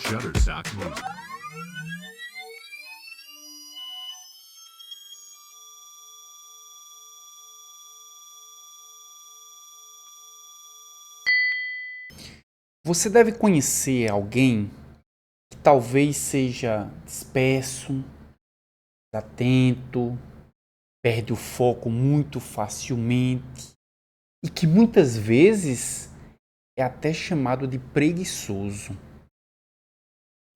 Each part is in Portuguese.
Shutterstock Music. Você deve conhecer alguém que talvez seja disperso, atento, perde o foco muito facilmente e que muitas vezes é até chamado de preguiçoso.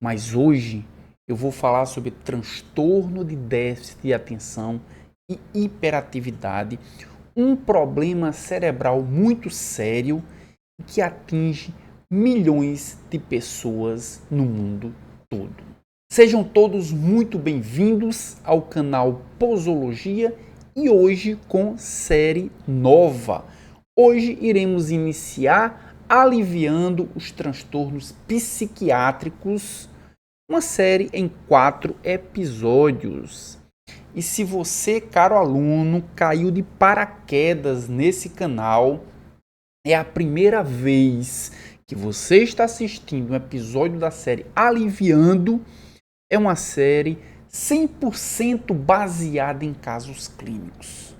Mas hoje eu vou falar sobre transtorno de déficit de atenção e hiperatividade, um problema cerebral muito sério que atinge milhões de pessoas no mundo todo. Sejam todos muito bem-vindos ao canal Posologia e hoje com série nova. Hoje iremos iniciar aliviando os transtornos psiquiátricos, uma série em 4 episódios. E se você, caro aluno, caiu de paraquedas nesse canal, é a primeira vez que você está assistindo um episódio da série Aliviando, é uma série 100% baseada em casos clínicos.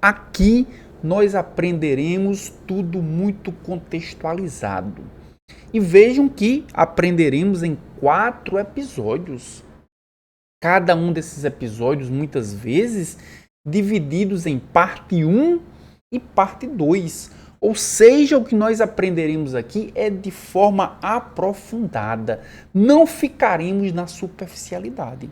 Aqui nós aprenderemos tudo muito contextualizado. E vejam que aprenderemos em 4 episódios. Cada um desses episódios, muitas vezes, divididos em parte 1 e parte 2. Ou seja, o que nós aprenderemos aqui é de forma aprofundada. Não ficaremos na superficialidade.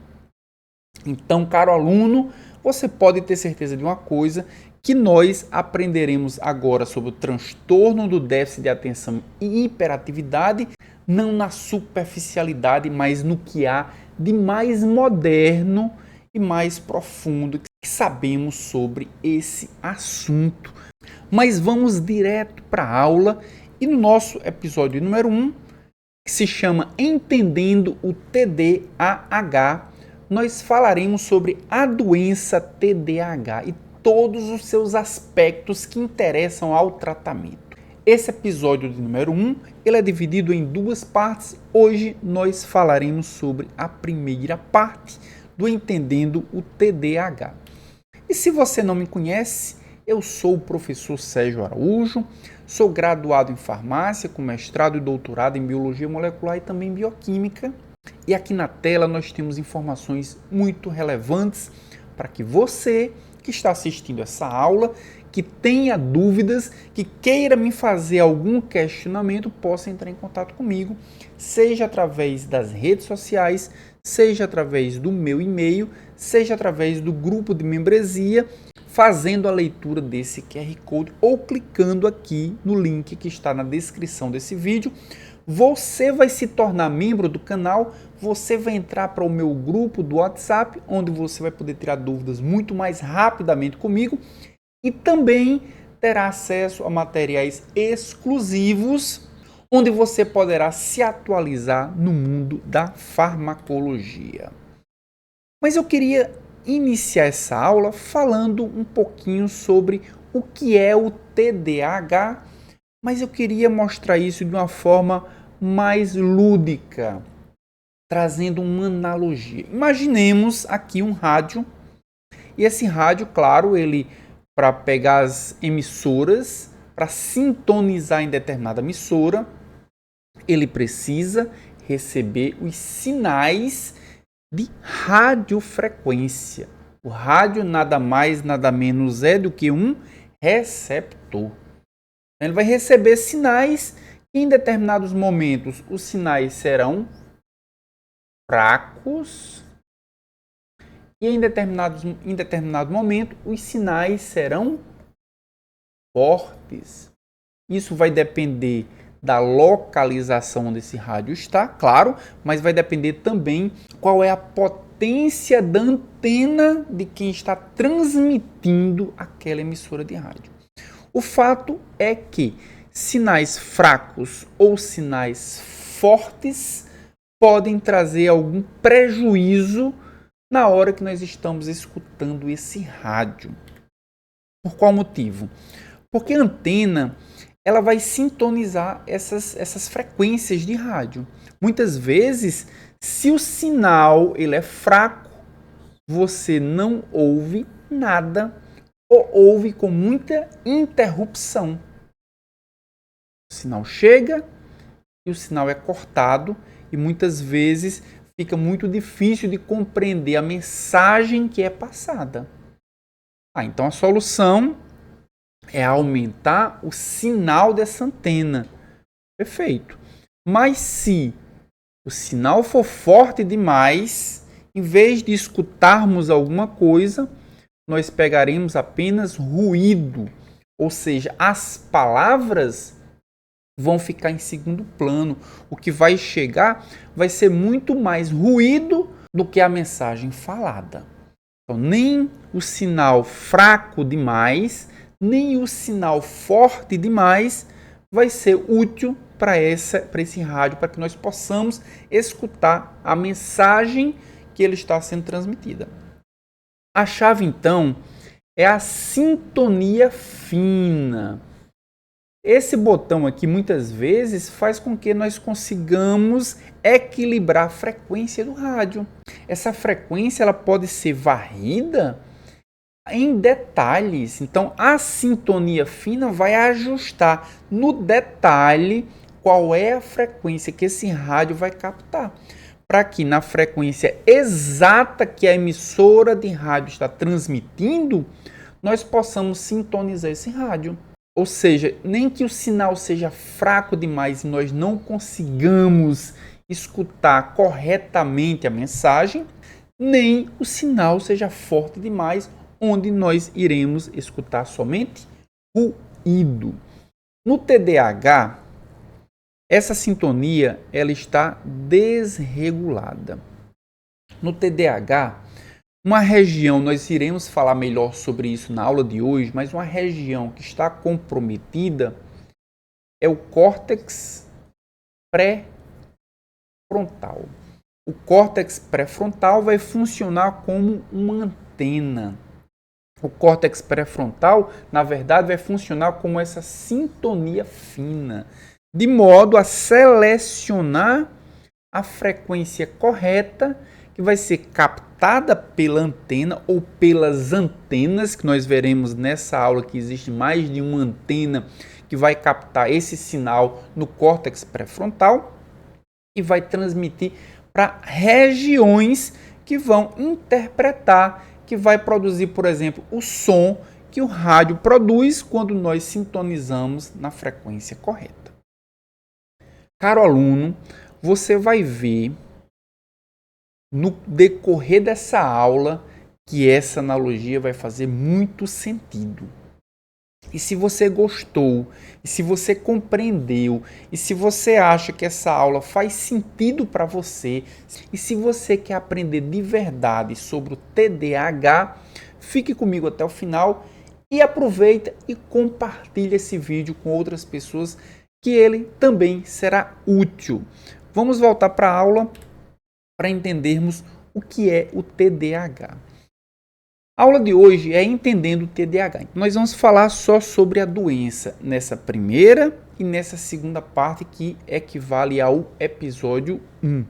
Então, caro aluno, você pode ter certeza de uma coisa, que nós aprenderemos agora sobre o transtorno do déficit de atenção e hiperatividade, não na superficialidade, mas no que há de mais moderno e mais profundo que sabemos sobre esse assunto. Mas vamos direto para a aula e no nosso episódio número 1, que se chama Entendendo o TDAH, nós falaremos sobre a doença TDAH e todos os seus aspectos que interessam ao tratamento. Esse episódio de número 1, ele é dividido em 2 partes. Hoje nós falaremos sobre a primeira parte do Entendendo o TDAH. E se você não me conhece, eu sou o professor Sérgio Araújo, sou graduado em farmácia com mestrado e doutorado em biologia molecular e também em bioquímica. E aqui na tela nós temos informações muito relevantes para que você que está assistindo essa aula, que tenha dúvidas, que queira me fazer algum questionamento, possa entrar em contato comigo, seja através das redes sociais, seja através do meu e-mail, seja através do grupo de membresia, fazendo a leitura desse QR Code ou clicando aqui no link que está na descrição desse vídeo. Você vai se tornar membro do canal, você vai entrar para o meu grupo do WhatsApp, onde você vai poder tirar dúvidas muito mais rapidamente comigo e também terá acesso a materiais exclusivos, onde você poderá se atualizar no mundo da farmacologia. Mas eu queria iniciar essa aula falando um pouquinho sobre o que é o TDAH, mas eu queria mostrar isso de uma forma mais lúdica, trazendo uma analogia. Imaginemos aqui um rádio, e esse rádio, claro, ele para pegar as emissoras, para sintonizar em determinada emissora, ele precisa receber os sinais de radiofrequência. O rádio nada mais, nada menos é do que um receptor. Ele vai receber sinais e em determinados momentos os sinais serão fracos e em determinado momento os sinais serão fortes. Isso vai depender da localização onde esse rádio está, claro, mas vai depender também qual é a potência da antena de quem está transmitindo aquela emissora de rádio. O fato é que sinais fracos ou sinais fortes podem trazer algum prejuízo na hora que nós estamos escutando esse rádio. Por qual motivo? Porque a antena ela vai sintonizar essas frequências de rádio. Muitas vezes, se o sinal ele é fraco, você não ouve nada ou ouve com muita interrupção. O sinal chega e o sinal é cortado e muitas vezes fica muito difícil de compreender a mensagem que é passada. Então a solução é aumentar o sinal dessa antena. Perfeito. Mas se o sinal for forte demais, em vez de escutarmos alguma coisa, nós pegaremos apenas ruído, ou seja, as palavras vão ficar em segundo plano. O que vai chegar vai ser muito mais ruído do que a mensagem falada. Então, nem o sinal fraco demais, nem o sinal forte demais vai ser útil para esse rádio, para que nós possamos escutar a mensagem que ele está sendo transmitida. A chave, então, é a sintonia fina. Esse botão aqui, muitas vezes, faz com que nós consigamos equilibrar a frequência do rádio. Essa frequência ela pode ser varrida em detalhes. Então, a sintonia fina vai ajustar no detalhe qual é a frequência que esse rádio vai captar, para que na frequência exata que a emissora de rádio está transmitindo, nós possamos sintonizar esse rádio. Ou seja, nem que o sinal seja fraco demais e nós não consigamos escutar corretamente a mensagem, nem o sinal seja forte demais, onde nós iremos escutar somente ruído. No TDAH, essa sintonia ela está desregulada. No TDAH, uma região, nós iremos falar melhor sobre isso na aula de hoje, mas uma região que está comprometida é o córtex pré-frontal. O córtex pré-frontal vai funcionar como uma antena. O córtex pré-frontal, na verdade, vai funcionar como essa sintonia fina, de modo a selecionar a frequência correta que vai ser captada pela antena ou pelas antenas, que nós veremos nessa aula que existe mais de uma antena que vai captar esse sinal no córtex pré-frontal e vai transmitir para regiões que vão interpretar, que vai produzir, por exemplo, o som que o rádio produz quando nós sintonizamos na frequência correta. Caro aluno, você vai ver no decorrer dessa aula que essa analogia vai fazer muito sentido. E se você gostou, e se você compreendeu, e se você acha que essa aula faz sentido para você, e se você quer aprender de verdade sobre o TDAH, fique comigo até o final e aproveita e compartilhe esse vídeo com outras pessoas que ele também será útil. Vamos voltar para a aula para entendermos o que é o TDAH. A aula de hoje é Entendendo o TDAH. Nós vamos falar só sobre a doença nessa primeira e nessa segunda parte que equivale ao episódio 1.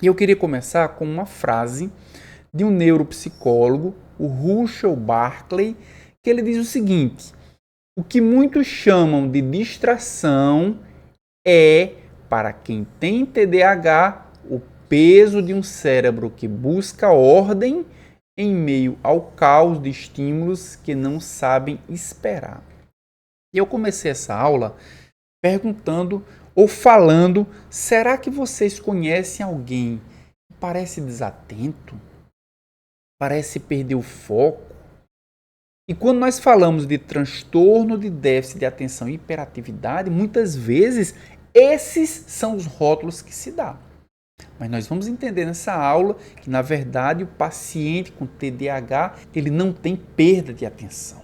E eu queria começar com uma frase de um neuropsicólogo, o Russell Barkley, que ele diz o seguinte: o que muitos chamam de distração é, para quem tem TDAH, o peso de um cérebro que busca ordem em meio ao caos de estímulos que não sabem esperar. E eu comecei essa aula perguntando ou falando, será que vocês conhecem alguém que parece desatento? Parece perder o foco? E quando nós falamos de transtorno de déficit de atenção e hiperatividade, muitas vezes esses são os rótulos que se dá. Mas nós vamos entender nessa aula que, na verdade, o paciente com TDAH, ele não tem perda de atenção.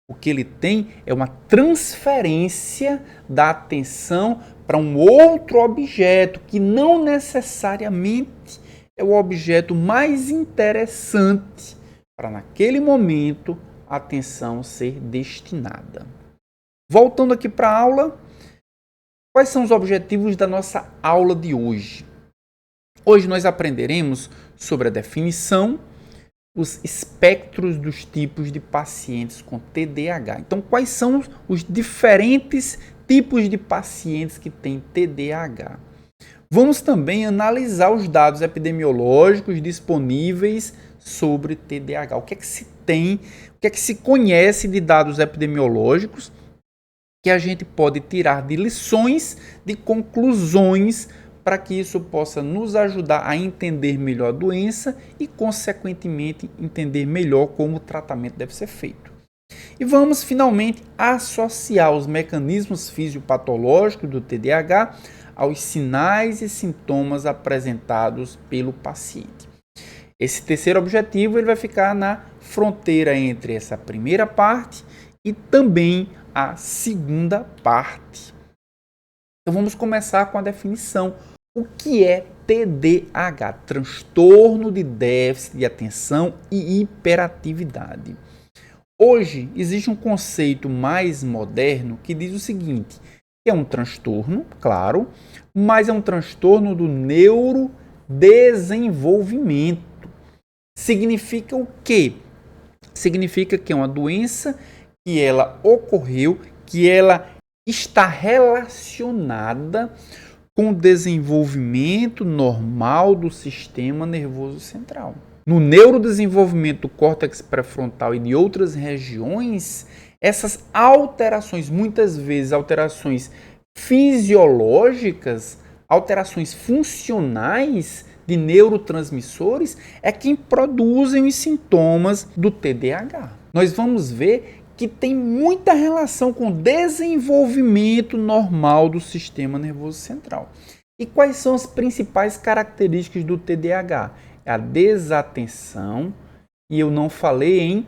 O que ele tem é uma transferência da atenção para um outro objeto, que não necessariamente é o objeto mais interessante para, naquele momento, a atenção ser destinada. Voltando aqui para a aula, quais são os objetivos da nossa aula de hoje? Hoje nós aprenderemos sobre a definição, os espectros dos tipos de pacientes com TDAH. Então, quais são os diferentes tipos de pacientes que têm TDAH? Vamos também analisar os dados epidemiológicos disponíveis sobre TDAH. O que é que se tem, o que é que se conhece de dados epidemiológicos que a gente pode tirar de lições, de conclusões, para que isso possa nos ajudar a entender melhor a doença e, consequentemente, entender melhor como o tratamento deve ser feito. E vamos, finalmente, associar os mecanismos fisiopatológicos do TDAH aos sinais e sintomas apresentados pelo paciente. Esse terceiro objetivo ele vai ficar na fronteira entre essa primeira parte e também a segunda parte. Então vamos começar com a definição. O que é TDAH? Transtorno de déficit de atenção e hiperatividade. Hoje existe um conceito mais moderno que diz o seguinte, que é um transtorno, claro, mas é um transtorno do neurodesenvolvimento. Significa o quê? Significa que é uma doença que ela ocorreu, que ela está relacionada com o desenvolvimento normal do sistema nervoso central. No neurodesenvolvimento do córtex pré-frontal e de outras regiões, essas alterações, muitas vezes alterações fisiológicas, alterações funcionais de neurotransmissores, é quem produzem os sintomas do TDAH. Nós vamos ver que tem muita relação com o desenvolvimento normal do sistema nervoso central. E quais são as principais características do TDAH? É a desatenção, e eu não falei em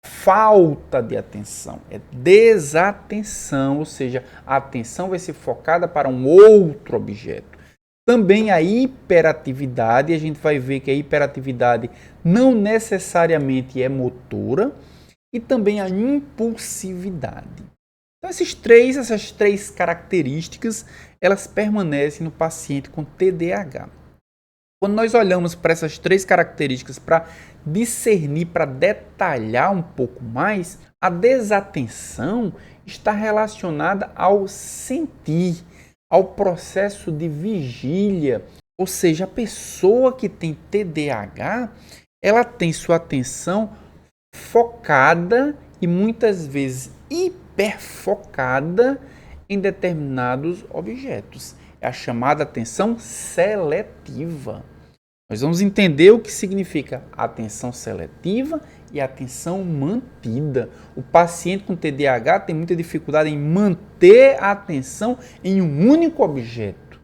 falta de atenção, é desatenção, ou seja, a atenção vai ser focada para um outro objeto. Também a hiperatividade, a gente vai ver que a hiperatividade não necessariamente é motora, e também a impulsividade. Então, essas três características, elas permanecem no paciente com TDAH. Quando nós olhamos para essas três características para discernir, para detalhar um pouco mais, a desatenção está relacionada ao sentir, ao processo de vigília. Ou seja, a pessoa que tem TDAH, ela tem sua atenção focada e muitas vezes hiperfocada em determinados objetos. É a chamada atenção seletiva. Nós vamos entender o que significa atenção seletiva e atenção mantida. O paciente com TDAH tem muita dificuldade em manter a atenção em um único objeto,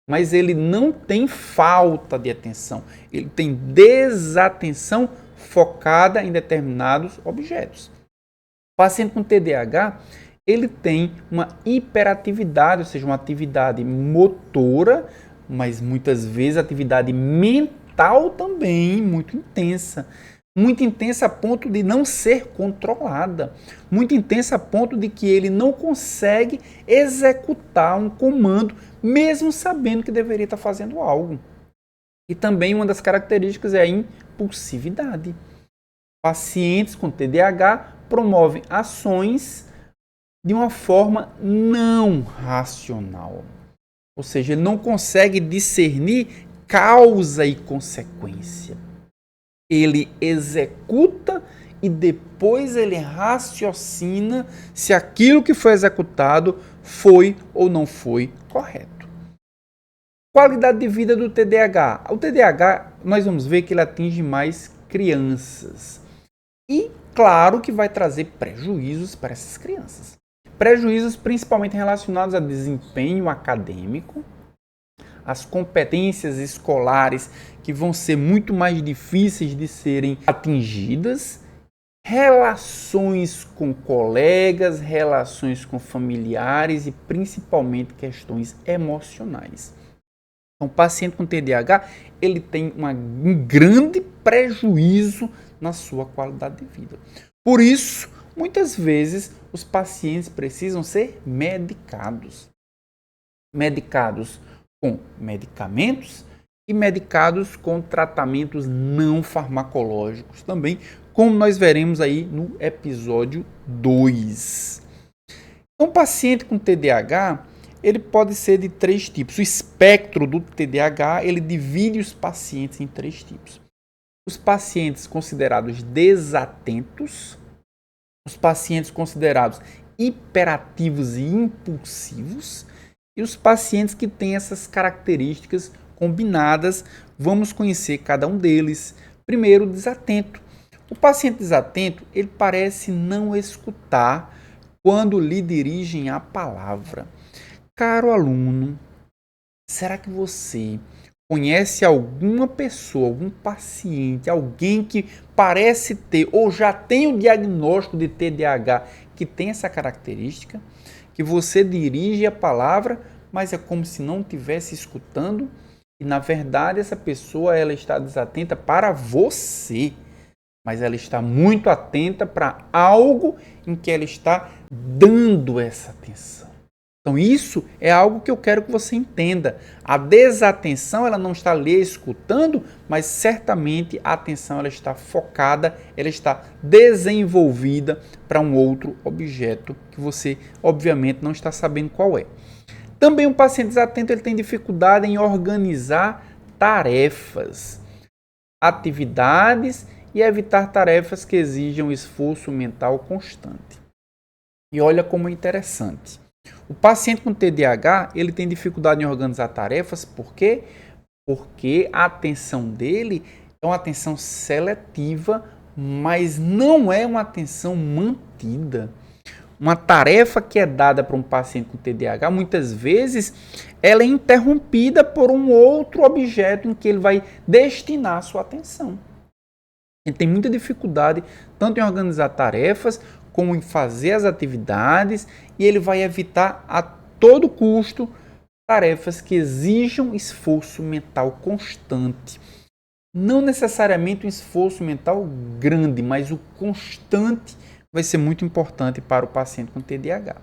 mas ele não tem falta de atenção, ele tem desatenção focada em determinados objetos. O paciente com TDAH, ele tem uma hiperatividade, ou seja, uma atividade motora, mas muitas vezes atividade mental também muito intensa a ponto de não ser controlada, muito intensa a ponto de que ele não consegue executar um comando, mesmo sabendo que deveria estar fazendo algo. E também uma das características é a impulsividade. Pacientes com TDAH promovem ações de uma forma não racional. Ou seja, ele não consegue discernir causa e consequência. Ele executa e depois ele raciocina se aquilo que foi executado foi ou não foi correto. Qualidade de vida do TDAH. O TDAH, nós vamos ver que ele atinge mais crianças. E, claro, que vai trazer prejuízos para essas crianças. Prejuízos principalmente relacionados a desempenho acadêmico, as competências escolares que vão ser muito mais difíceis de serem atingidas, relações com colegas, relações com familiares e principalmente questões emocionais. Então, o paciente com TDAH, ele tem um grande prejuízo na sua qualidade de vida. Por isso, muitas vezes, os pacientes precisam ser medicados. Medicados com medicamentos e medicados com tratamentos não farmacológicos também, como nós veremos aí no episódio 2. Então, o paciente com TDAH, ele pode ser de 3 tipos. O espectro do TDAH, ele divide os pacientes em 3 tipos. Os pacientes considerados desatentos, os pacientes considerados hiperativos e impulsivos e os pacientes que têm essas características combinadas. Vamos conhecer cada um deles. Primeiro, o desatento. O paciente desatento, ele parece não escutar quando lhe dirigem a palavra. Caro aluno, será que você conhece alguma pessoa, algum paciente, alguém que parece ter ou já tem o diagnóstico de TDAH que tem essa característica? Que você dirige a palavra, mas é como se não estivesse escutando e, na verdade, essa pessoa ela está desatenta para você, mas ela está muito atenta para algo em que ela está dando essa atenção. Então isso é algo que eu quero que você entenda. A desatenção, ela não está ali escutando, mas certamente a atenção ela está focada, ela está desenvolvida para um outro objeto que você, obviamente, não está sabendo qual é. Também um paciente desatento ele tem dificuldade em organizar tarefas, atividades e evitar tarefas que exijam esforço mental constante. E olha como é interessante. O paciente com TDAH, ele tem dificuldade em organizar tarefas, por quê? Porque a atenção dele é uma atenção seletiva, mas não é uma atenção mantida. Uma tarefa que é dada para um paciente com TDAH, muitas vezes, ela é interrompida por um outro objeto em que ele vai destinar a sua atenção. Ele tem muita dificuldade tanto em organizar tarefas, como em fazer as atividades, e ele vai evitar a todo custo tarefas que exijam esforço mental constante. Não necessariamente um esforço mental grande, mas o constante vai ser muito importante para o paciente com TDAH.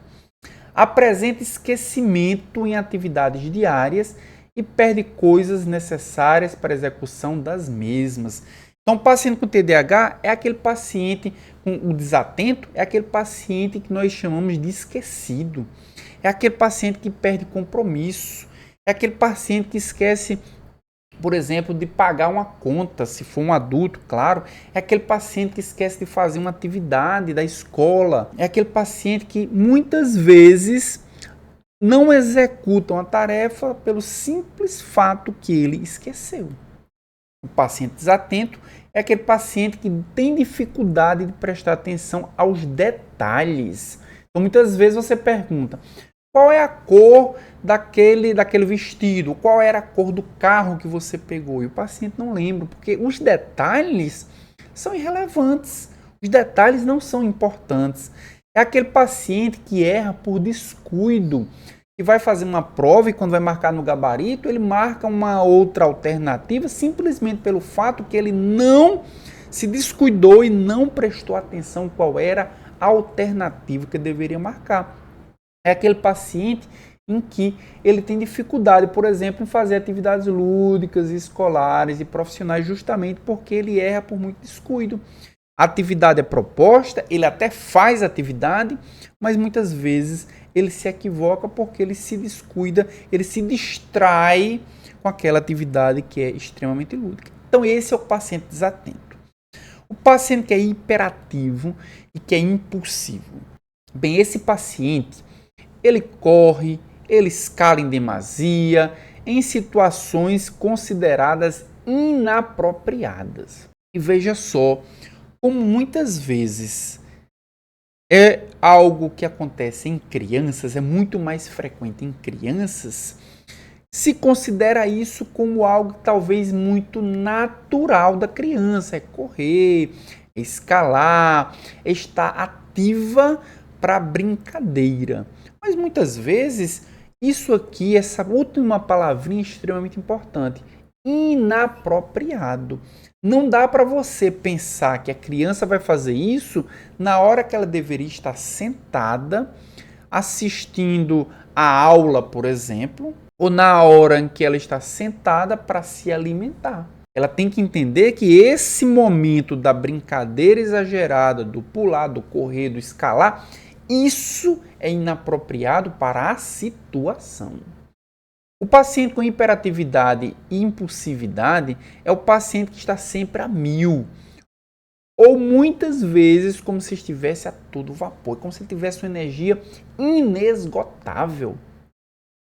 Apresenta esquecimento em atividades diárias e perde coisas necessárias para a execução das mesmas. Então, o paciente com TDAH é aquele paciente com o desatento, é aquele paciente que nós chamamos de esquecido. É aquele paciente que perde compromisso. É aquele paciente que esquece, por exemplo, de pagar uma conta, se for um adulto, claro. É aquele paciente que esquece de fazer uma atividade da escola. É aquele paciente que muitas vezes não executa uma tarefa pelo simples fato que ele esqueceu. O paciente desatento é aquele paciente que tem dificuldade de prestar atenção aos detalhes. Então, muitas vezes você pergunta, qual é a cor daquele vestido? Qual era a cor do carro que você pegou? E o paciente não lembra, porque os detalhes são irrelevantes. Os detalhes não são importantes. É aquele paciente que erra por descuido, que vai fazer uma prova e quando vai marcar no gabarito, ele marca uma outra alternativa simplesmente pelo fato que ele não se descuidou e não prestou atenção qual era a alternativa que deveria marcar. É aquele paciente em que ele tem dificuldade, por exemplo, em fazer atividades lúdicas, escolares e profissionais justamente porque ele erra por muito descuido. A atividade é proposta, ele até faz a atividade, mas muitas vezes ele se equivoca porque ele se descuida, ele se distrai com aquela atividade que é extremamente lúdica. Então esse é o paciente desatento. O paciente que é hiperativo e que é impulsivo. Bem, esse paciente, ele corre, ele escala em demasia, em situações consideradas inapropriadas. E veja só, como muitas vezes é algo que acontece em crianças, é muito mais frequente em crianças, se considera isso como algo talvez muito natural da criança, é correr, é escalar, é estar ativa para brincadeira. Mas muitas vezes isso aqui, essa última palavrinha é extremamente importante, inapropriado. Não dá para você pensar que a criança vai fazer isso na hora que ela deveria estar sentada, assistindo a aula, por exemplo, ou na hora em que ela está sentada para se alimentar. Ela tem que entender que esse momento da brincadeira exagerada, do pular, do correr, do escalar, isso é inapropriado para a situação. O paciente com hiperatividade e impulsividade é o paciente que está sempre a 1000. Ou muitas vezes como se estivesse a todo vapor, como se tivesse uma energia inesgotável.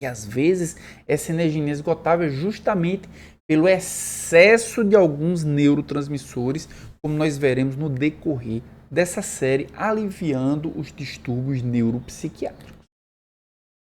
E às vezes essa energia inesgotável é justamente pelo excesso de alguns neurotransmissores, como nós veremos no decorrer dessa série, aliviando os distúrbios neuropsiquiátricos.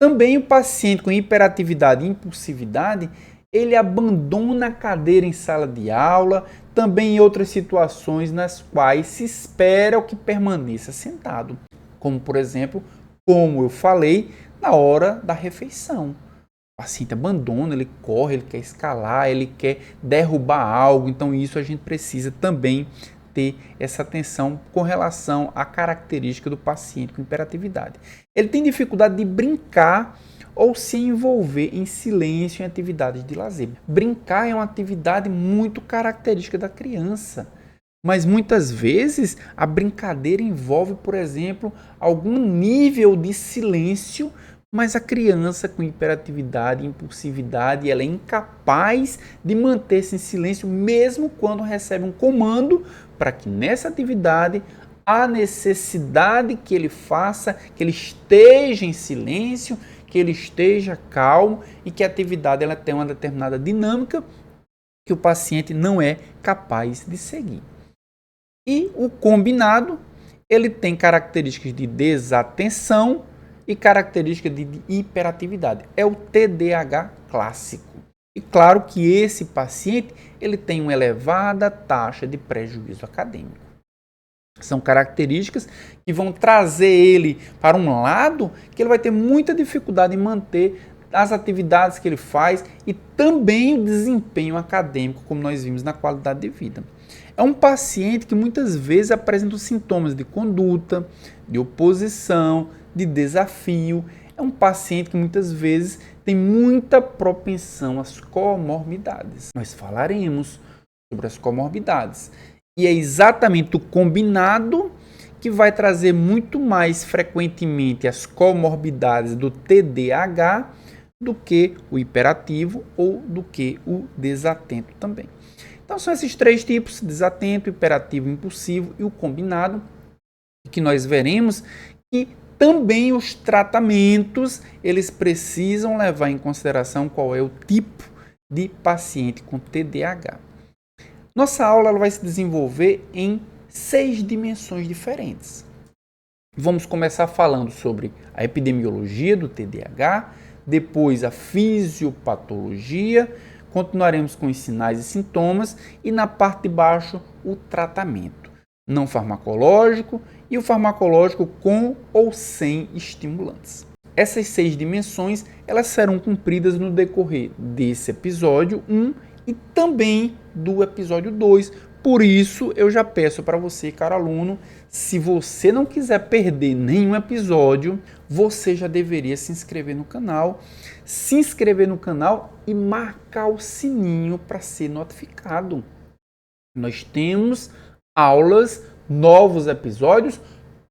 Também o paciente com hiperatividade e impulsividade, ele abandona a cadeira em sala de aula, também em outras situações nas quais se espera que permaneça sentado, como por exemplo, como eu falei, na hora da refeição. O paciente abandona, ele corre, ele quer escalar, ele quer derrubar algo, então isso a gente precisa também ter essa atenção com relação à característica do paciente com hiperatividade. Ele tem dificuldade de brincar ou se envolver em silêncio em atividades de lazer. Brincar é uma atividade muito característica da criança, mas muitas vezes a brincadeira envolve, por exemplo, algum nível de silêncio, mas a criança com hiperatividade e impulsividade, ela é incapaz de manter-se em silêncio mesmo quando recebe um comando para que nessa atividade a necessidade que ele faça, que ele esteja em silêncio, que ele esteja calmo e que a atividade ela tenha uma determinada dinâmica que o paciente não é capaz de seguir. E o combinado, ele tem características de desatenção e características de hiperatividade. É o TDAH clássico. E claro que esse paciente ele tem uma elevada taxa de prejuízo acadêmico. São características que vão trazer ele para um lado que ele vai ter muita dificuldade em manter as atividades que ele faz e também o desempenho acadêmico, como nós vimos na qualidade de vida. É um paciente que muitas vezes apresenta sintomas de conduta, de oposição, de desafio. É um paciente que muitas vezes tem muita propensão às comorbidades. Nós falaremos sobre as comorbidades. E é exatamente o combinado que vai trazer muito mais frequentemente as comorbidades do TDAH do que o hiperativo ou do que o desatento também. Então são esses três tipos, desatento, hiperativo, impulsivo e o combinado, que nós veremos que também os tratamentos, eles precisam levar em consideração qual é o tipo de paciente com TDAH. Nossa aula ela vai se desenvolver em 6 dimensões diferentes. Vamos começar falando sobre a epidemiologia do TDAH, depois a fisiopatologia, continuaremos com os sinais e sintomas e na parte de baixo o tratamento não farmacológico e o farmacológico com ou sem estimulantes. Essas 6 dimensões elas serão cumpridas no decorrer desse episódio 1 e também do episódio 2. Por isso, eu já peço para você, caro aluno, se você não quiser perder nenhum episódio, você já deveria se inscrever no canal e marcar o sininho para ser notificado. Nós temos aulas, novos episódios,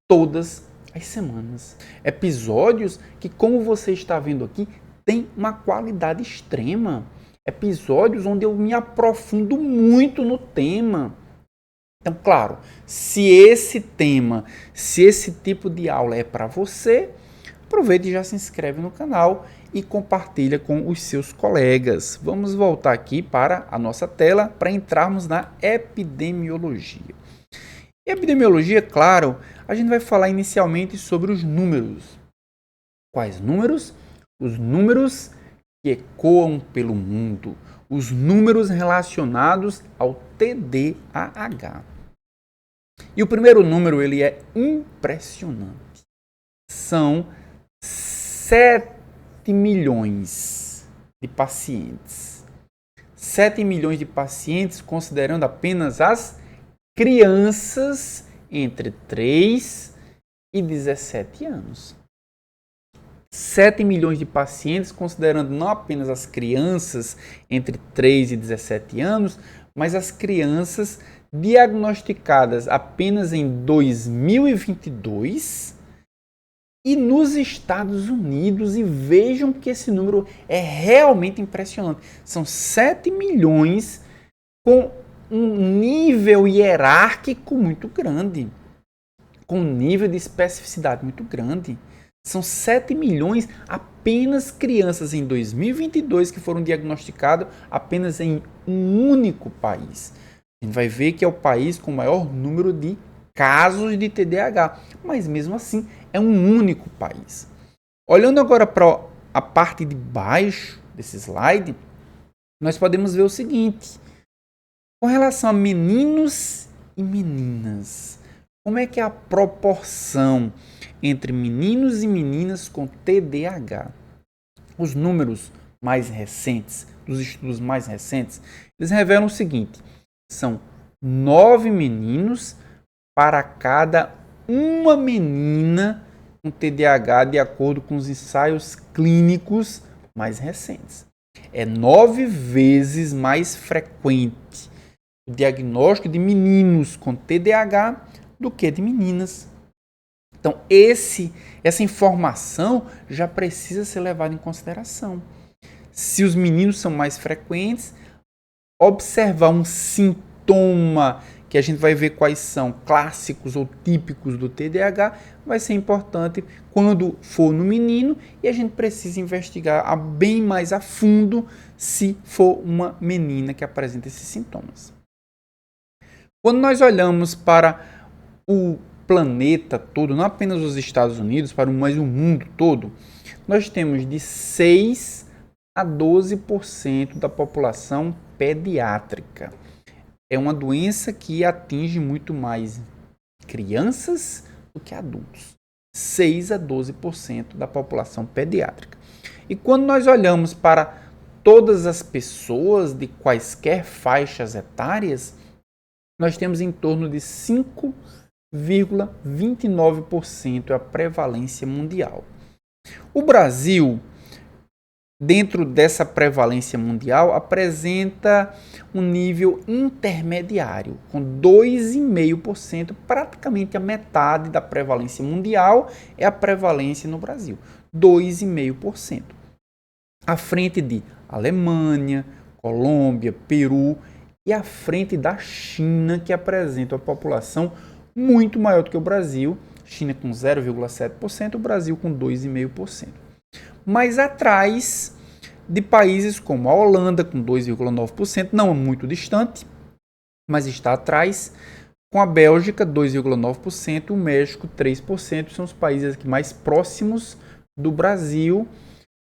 todas as semanas. Episódios que, como você está vendo aqui, tem uma qualidade extrema. Episódios onde eu me aprofundo muito no tema. Então, claro, se esse tipo de aula é para você, aproveite e já se inscreve no canal e compartilha com os seus colegas. Vamos voltar aqui para a nossa tela para entrarmos na epidemiologia. Epidemiologia, claro, a gente vai falar inicialmente sobre os números. Quais números? Os números que ecoam pelo mundo, os números relacionados ao TDAH. E o primeiro número ele é impressionante. São 7 milhões de pacientes. 7 milhões de pacientes, considerando apenas as crianças entre 3 e 17 anos. 7 milhões de pacientes, considerando não apenas as crianças entre 3 e 17 anos, mas as crianças diagnosticadas apenas em 2022 e nos Estados Unidos, e vejam que esse número é realmente impressionante. São 7 milhões com um nível hierárquico muito grande, com um nível de especificidade muito grande. São 7 milhões apenas crianças em 2022 que foram diagnosticadas apenas em um único país. A gente vai ver que é o país com o maior número de casos de TDAH, mas mesmo assim é um único país. Olhando agora para a parte de baixo desse slide, nós podemos ver o seguinte: com relação a meninos e meninas, como é que é a proporção entre meninos e meninas com TDAH? Os números mais recentes, dos estudos mais recentes, eles revelam o seguinte: são 9 meninos para cada uma menina com TDAH, de acordo com os ensaios clínicos mais recentes. É 9 vezes mais frequente o diagnóstico de meninos com TDAH do que de meninas. Então, essa informação já precisa ser levada em consideração. Se os meninos são mais frequentes, observar um sintoma que a gente vai ver quais são clássicos ou típicos do TDAH vai ser importante quando for no menino, e a gente precisa investigar bem mais a fundo se for uma menina que apresenta esses sintomas. Quando nós olhamos para o planeta todo, não apenas os Estados Unidos, mas o mundo todo, nós temos de 6 a 12% da população pediátrica. É uma doença que atinge muito mais crianças do que adultos. 6 a 12% da população pediátrica. E quando nós olhamos para todas as pessoas de quaisquer faixas etárias, nós temos em torno de 5,29% a prevalência mundial. O Brasil, dentro dessa prevalência mundial, apresenta um nível intermediário, com 2,5%, praticamente a metade da prevalência mundial é a prevalência no Brasil, 2,5%. À frente de Alemanha, Colômbia, Peru e à frente da China, que apresenta uma população muito maior do que o Brasil, China com 0,7%, o Brasil com 2,5%. Mas atrás de países como a Holanda, com 2,9%, não é muito distante, mas está atrás, com a Bélgica, 2,9%, o México, 3%, são os países aqui mais próximos do Brasil.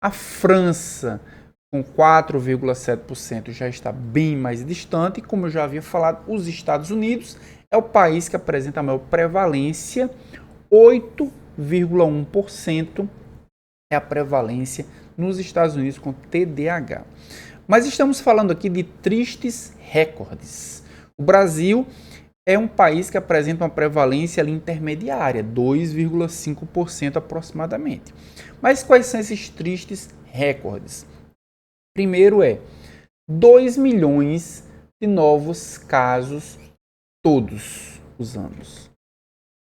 A França, com 4,7%, já está bem mais distante, e como eu já havia falado, os Estados Unidos é o país que apresenta a maior prevalência, 8,1% é a prevalência nos Estados Unidos com TDAH. Mas estamos falando aqui de tristes recordes. O Brasil é um país que apresenta uma prevalência ali intermediária, 2,5% aproximadamente. Mas quais são esses tristes recordes? Primeiro é 2 milhões de novos casos todos os anos.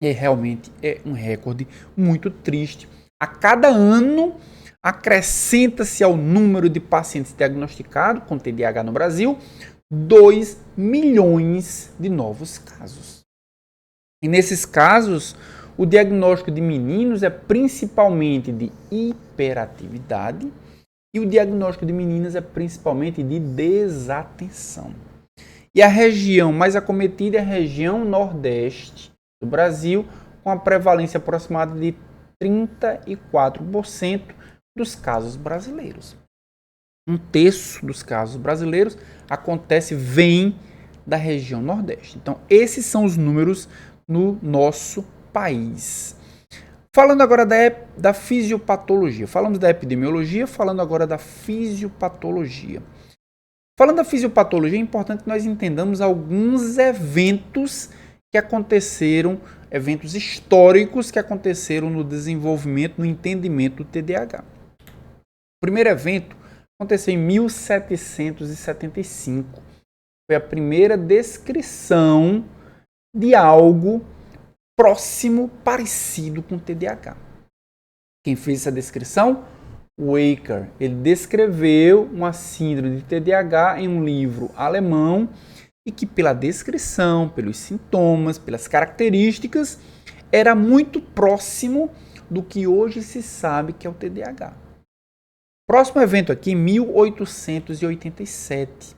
Realmente é um recorde muito triste. A cada ano acrescenta-se ao número de pacientes diagnosticados com TDAH no Brasil 2 milhões de novos casos. E nesses casos, o diagnóstico de meninos é principalmente de hiperatividade e o diagnóstico de meninas é principalmente de desatenção. E a região mais acometida é a região nordeste do Brasil, com a prevalência aproximada de 34% dos casos brasileiros. 1/3 dos casos brasileiros vem da região nordeste. Então, esses são os números no nosso país. Falando agora da fisiopatologia. Falamos da epidemiologia, falando agora da fisiopatologia. Falando da fisiopatologia, é importante que nós entendamos alguns eventos que aconteceram, eventos históricos que aconteceram no desenvolvimento, no entendimento do TDAH. O primeiro evento aconteceu em 1775. Foi a primeira descrição de algo próximo, parecido com o TDAH. Quem fez essa descrição? Waker. Ele descreveu uma síndrome de TDAH em um livro alemão e que pela descrição, pelos sintomas, pelas características, era muito próximo do que hoje se sabe que é o TDAH. Próximo evento aqui, 1887,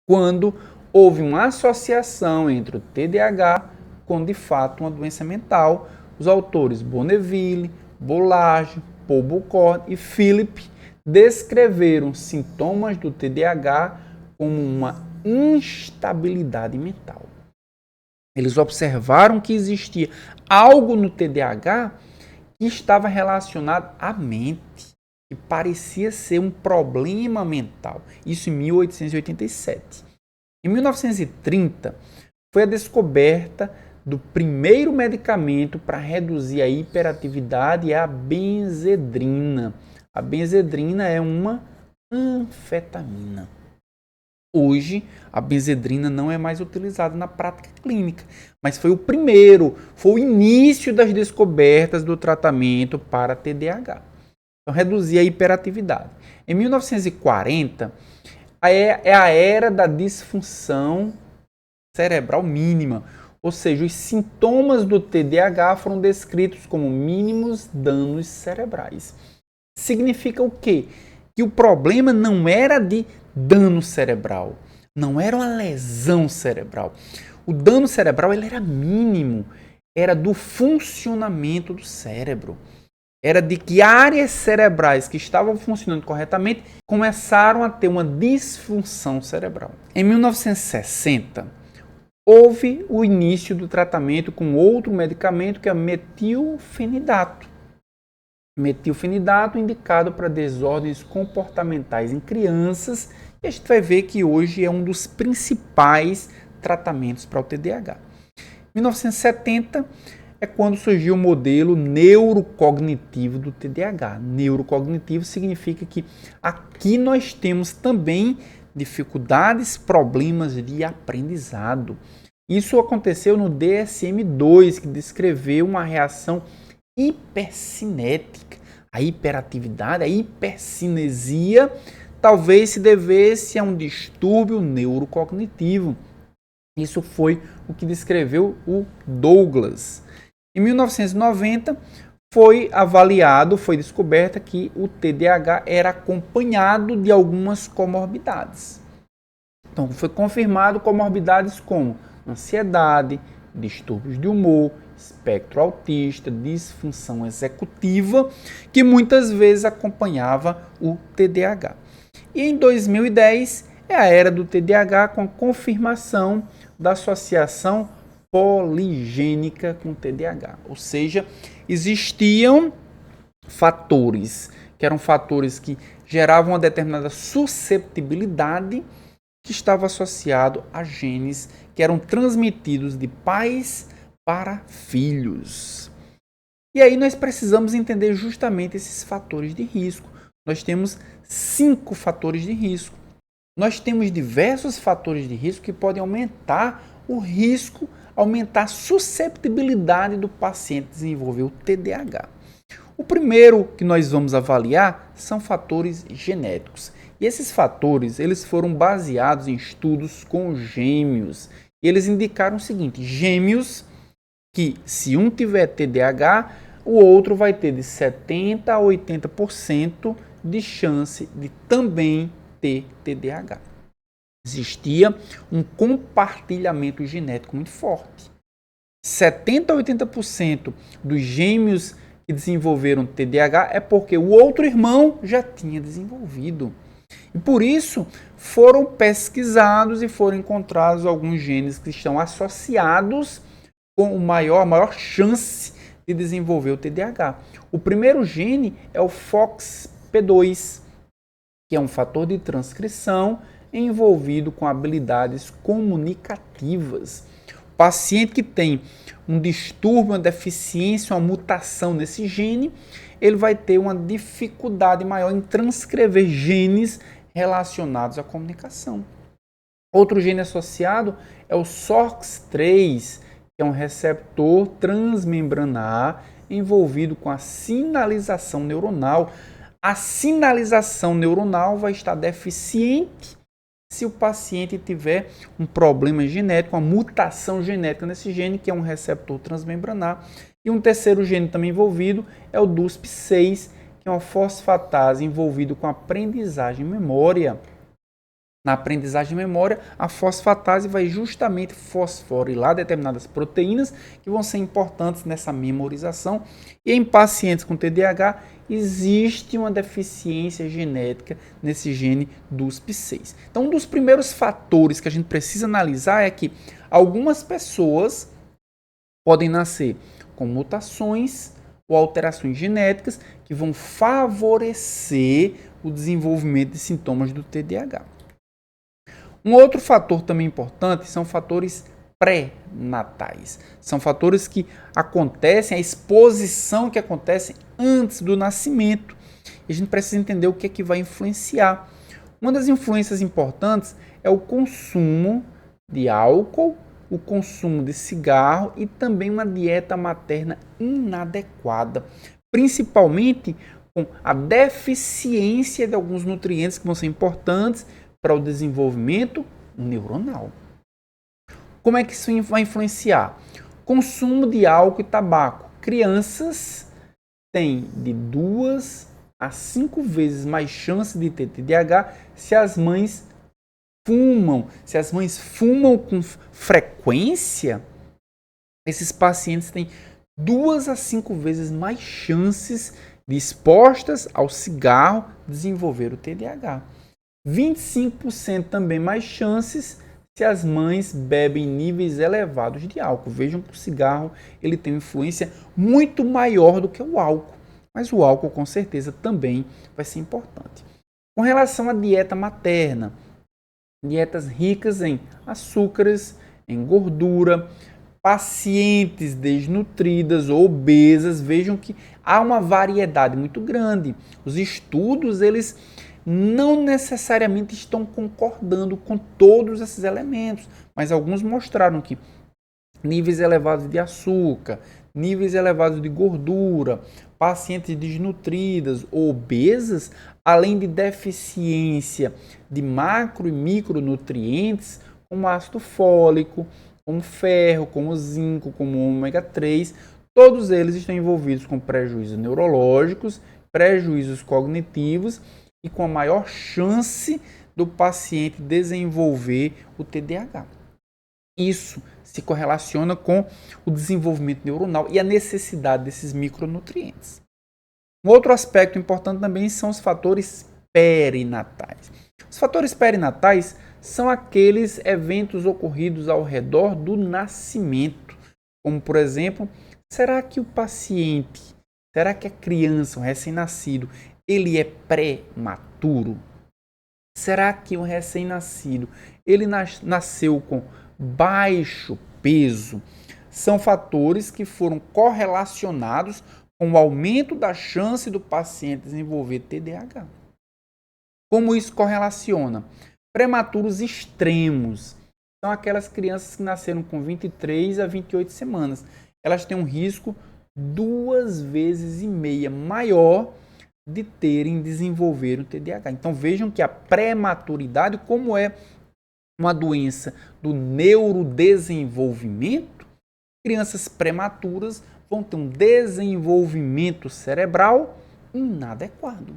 quando houve uma associação entre o TDAH com, de fato, uma doença mental. Os autores Bonneville, Bollage, Paul Buchor e Philip descreveram sintomas do TDAH como uma instabilidade mental. Eles observaram que existia algo no TDAH que estava relacionado à mente, que parecia ser um problema mental. Isso em 1887. Em 1930, foi a descoberta do primeiro medicamento para reduzir a hiperatividade, é a benzedrina. A benzedrina é uma anfetamina. Hoje, a benzedrina não é mais utilizada na prática clínica, mas foi o início das descobertas do tratamento para TDAH. Então, reduzir a hiperatividade. Em 1940, é a era da disfunção cerebral mínima, ou seja, os sintomas do TDAH foram descritos como mínimos danos cerebrais. Significa o quê? Que o problema não era de dano cerebral, não era uma lesão cerebral. O dano cerebral ele era mínimo, era do funcionamento do cérebro. Era de que áreas cerebrais que estavam funcionando corretamente começaram a ter uma disfunção cerebral. Em 1960, houve o início do tratamento com outro medicamento que é metilfenidato. Metilfenidato indicado para desordens comportamentais em crianças, e a gente vai ver que hoje é um dos principais tratamentos para o TDAH. Em 1970 é quando surgiu o modelo neurocognitivo do TDAH. Neurocognitivo significa que aqui nós temos também dificuldades, problemas de aprendizado. Isso aconteceu no DSM-2, que descreveu uma reação hipercinética. A hiperatividade, a hipercinesia, talvez se devesse a um distúrbio neurocognitivo. Isso foi o que descreveu o Douglas. Em 1990, foi descoberta que o TDAH era acompanhado de algumas comorbidades. Então, foi confirmado comorbidades como ansiedade, distúrbios de humor, espectro autista, disfunção executiva, que muitas vezes acompanhava o TDAH. E em 2010 é a era do TDAH com a confirmação da associação poligênica com TDAH, ou seja, existiam fatores que eram fatores que geravam uma determinada susceptibilidade que estava associado a genes que eram transmitidos de pais para filhos. E aí nós precisamos entender justamente esses fatores de risco. Nós temos 5 fatores de risco. Nós temos diversos fatores de risco que podem aumentar o risco, aumentar a susceptibilidade do paciente desenvolver o TDAH. O primeiro que nós vamos avaliar são fatores genéticos. E esses fatores eles foram baseados em estudos com gêmeos. E eles indicaram o seguinte: gêmeos que se um tiver TDAH, o outro vai ter de 70% a 80% de chance de também ter TDAH. Existia um compartilhamento genético muito forte. 70% a 80% dos gêmeos que desenvolveram TDAH é porque o outro irmão já tinha desenvolvido. E por isso foram pesquisados e foram encontrados alguns genes que estão associados com a maior chance de desenvolver o TDAH. O primeiro gene é o FOXP2, que é um fator de transcrição envolvido com habilidades comunicativas. O paciente que tem um distúrbio, uma deficiência, uma mutação nesse gene, ele vai ter uma dificuldade maior em transcrever genes relacionados à comunicação. Outro gene associado é o SORX3, que é um receptor transmembranar envolvido com a sinalização neuronal. A sinalização neuronal vai estar deficiente se o paciente tiver um problema genético, uma mutação genética nesse gene, que é um receptor transmembranar. E um terceiro gene também envolvido é o DUSP6, que é uma fosfatase envolvido com aprendizagem e memória. Na aprendizagem e memória, a fosfatase vai justamente fosforilar determinadas proteínas que vão ser importantes nessa memorização. E em pacientes com TDAH, existe uma deficiência genética nesse gene DUSP6. Então, um dos primeiros fatores que a gente precisa analisar é que algumas pessoas podem nascer com mutações ou alterações genéticas que vão favorecer o desenvolvimento de sintomas do TDAH. Um outro fator também importante são fatores pré-natais. São fatores que acontecem, a exposição que acontece antes do nascimento. E a gente precisa entender o que é que vai influenciar. Uma das influências importantes é o consumo de álcool, o consumo de cigarro e também uma dieta materna inadequada, principalmente com a deficiência de alguns nutrientes que vão ser importantes para o desenvolvimento neuronal. Como é que isso vai influenciar? Consumo de álcool e tabaco. Crianças têm de 2 a 5 vezes mais chance de ter TDAH se as mães fumam. Se as mães fumam com frequência, esses pacientes têm 2 a 5 vezes mais chances de, expostas ao cigarro, desenvolver o TDAH. 25% também mais chances se as mães bebem níveis elevados de álcool. Vejam que o cigarro ele tem uma influência muito maior do que o álcool, mas o álcool com certeza também vai ser importante. Com relação à dieta materna, dietas ricas em açúcares, em gordura, pacientes desnutridas ou obesas, vejam que há uma variedade muito grande. Os estudos, eles não necessariamente estão concordando com todos esses elementos, mas alguns mostraram que níveis elevados de açúcar, níveis elevados de gordura, pacientes desnutridas ou obesas, além de deficiência de macro e micronutrientes, como ácido fólico, como ferro, como zinco, como ômega 3, todos eles estão envolvidos com prejuízos neurológicos, prejuízos cognitivos e com a maior chance do paciente desenvolver o TDAH. Isso se correlaciona com o desenvolvimento neuronal e a necessidade desses micronutrientes. Um outro aspecto importante também são os fatores perinatais. Os fatores perinatais são aqueles eventos ocorridos ao redor do nascimento, como por exemplo, será que o paciente, será que a criança, o recém-nascido, ele é prematuro? Será que o recém-nascido, ele nasceu com baixo peso? São fatores que foram correlacionados com o aumento da chance do paciente desenvolver TDAH. Como isso correlaciona? Prematuros extremos são aquelas crianças que nasceram com 23 a 28 semanas. Elas têm um risco 2,5 vezes maior de desenvolver o TDAH. Então vejam que a prematuridade, como é uma doença do neurodesenvolvimento, crianças prematuras vão ter um desenvolvimento cerebral inadequado.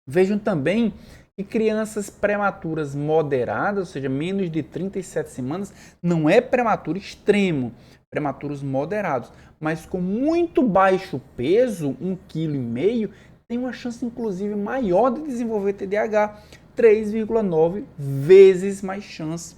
Vejam também que crianças prematuras moderadas, ou seja, menos de 37 semanas, não é prematuro extremo, prematuros moderados, mas com muito baixo peso, 1,5 kg, tem uma chance inclusive maior de desenvolver TDAH, 3,9 vezes mais chance.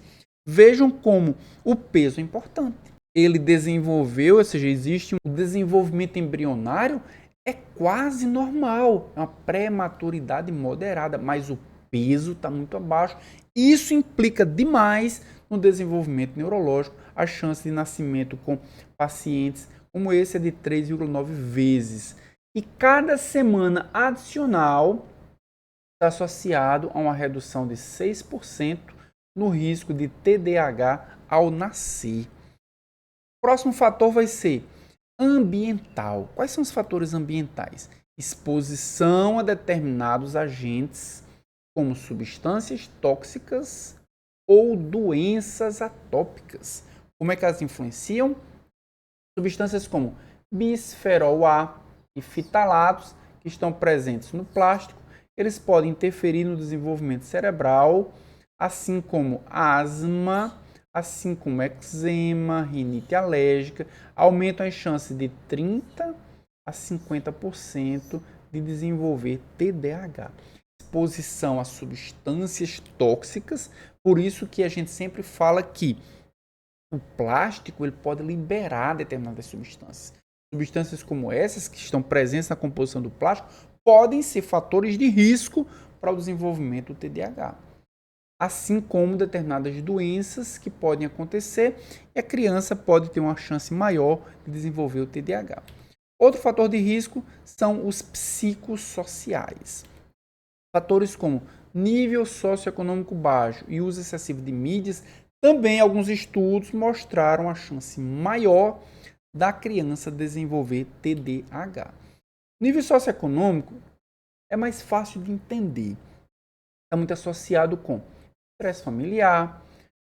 Vejam como o peso é importante. Ele desenvolveu, ou seja, existe um desenvolvimento embrionário, é quase normal, é uma prematuridade moderada, mas o peso está muito abaixo. Isso implica demais no desenvolvimento neurológico. A chance de nascimento com pacientes como esse é de 3,9 vezes. E cada semana adicional está associado a uma redução de 6% no risco de TDAH ao nascer. O próximo fator vai ser ambiental. Quais são os fatores ambientais? Exposição a determinados agentes, como substâncias tóxicas ou doenças atópicas. Como é que elas influenciam? Substâncias como bisferol A e fitalatos, que estão presentes no plástico, eles podem interferir no desenvolvimento cerebral, assim como asma, assim como eczema, rinite alérgica, aumentam as chances de 30% a 50% de desenvolver TDAH. Exposição a substâncias tóxicas, por isso que a gente sempre fala que o plástico ele pode liberar determinadas substâncias. Substâncias como essas, que estão presentes na composição do plástico, podem ser fatores de risco para o desenvolvimento do TDAH. Assim como determinadas doenças que podem acontecer e a criança pode ter uma chance maior de desenvolver o TDAH. Outro fator de risco são os psicossociais. Fatores como nível socioeconômico baixo e uso excessivo de mídias, também alguns estudos mostraram a chance maior da criança desenvolver TDAH. Nível socioeconômico é mais fácil de entender. Está muito associado com estresse familiar,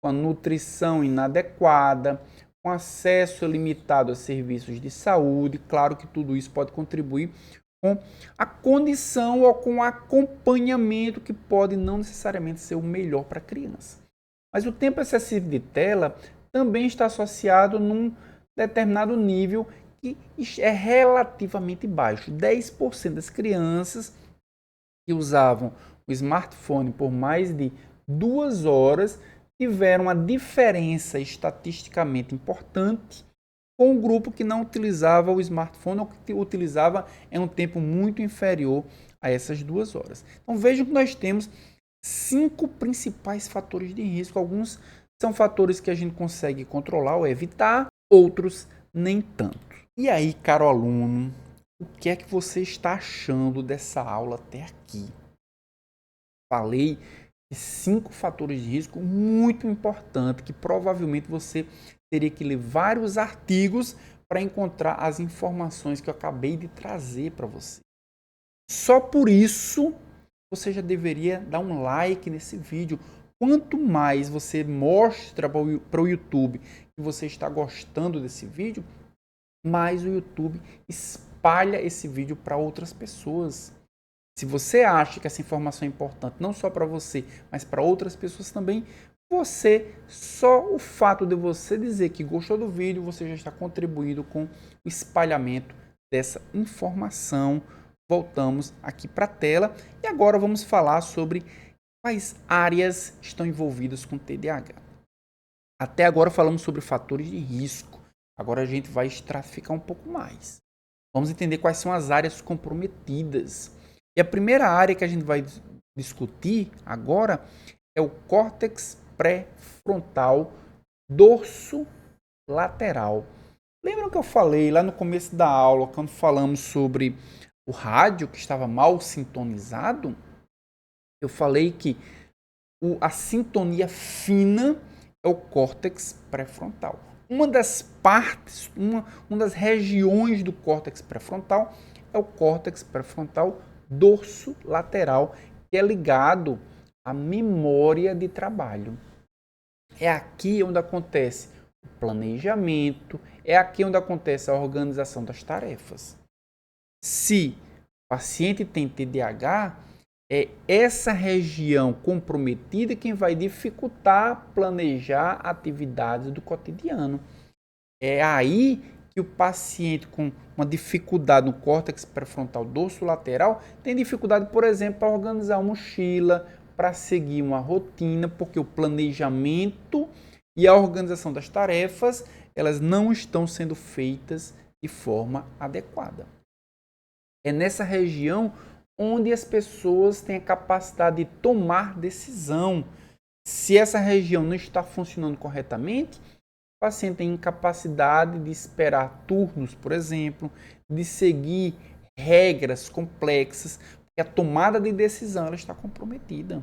com a nutrição inadequada, com acesso limitado a serviços de saúde. Claro que tudo isso pode contribuir com a condição ou com o acompanhamento que pode não necessariamente ser o melhor para a criança. Mas o tempo excessivo de tela também está associado num determinado nível que é relativamente baixo. 10% das crianças que usavam o smartphone por mais de 2 horas tiveram uma diferença estatisticamente importante com o grupo que não utilizava o smartphone ou que utilizava em um tempo muito inferior a essas 2 horas. Então vejam que nós temos 5 principais fatores de risco. Alguns são fatores que a gente consegue controlar ou evitar, outros nem tanto. E aí, caro aluno, o que é que você está achando dessa aula até aqui? Falei de 5 fatores de risco muito importantes que provavelmente você teria que ler vários artigos para encontrar as informações que eu acabei de trazer para você. Só por isso você já deveria dar um like nesse vídeo. Quanto mais você mostra para o YouTube que você está gostando desse vídeo, mais o YouTube espalha esse vídeo para outras pessoas. Se você acha que essa informação é importante não só para você, mas para outras pessoas também, só o fato de você dizer que gostou do vídeo, você já está contribuindo com o espalhamento dessa informação. Voltamos aqui para a tela e agora vamos falar sobre quais áreas estão envolvidas com TDAH. Até agora falamos sobre fatores de risco. Agora a gente vai estratificar um pouco mais. Vamos entender quais são as áreas comprometidas. E a primeira área que a gente vai discutir agora é o córtex pré-frontal dorso lateral. Lembram que eu falei lá no começo da aula, quando falamos sobre o rádio que estava mal sintonizado? Eu falei que a sintonia fina é o córtex pré-frontal. Uma das partes, uma das regiões do córtex pré-frontal é o córtex pré-frontal dorso lateral, que é ligado à memória de trabalho. É aqui onde acontece o planejamento, é aqui onde acontece a organização das tarefas. Se o paciente tem TDAH, é essa região comprometida quem vai dificultar planejar atividades do cotidiano. É aí que o paciente com uma dificuldade no córtex pré-frontal dorso-lateral tem dificuldade, por exemplo, para organizar uma mochila, para seguir uma rotina, porque o planejamento e a organização das tarefas, elas não estão sendo feitas de forma adequada. É nessa região onde as pessoas têm a capacidade de tomar decisão. Se essa região não está funcionando corretamente, o paciente tem incapacidade de esperar turnos, por exemplo, de seguir regras complexas, porque a tomada de decisão ela está comprometida.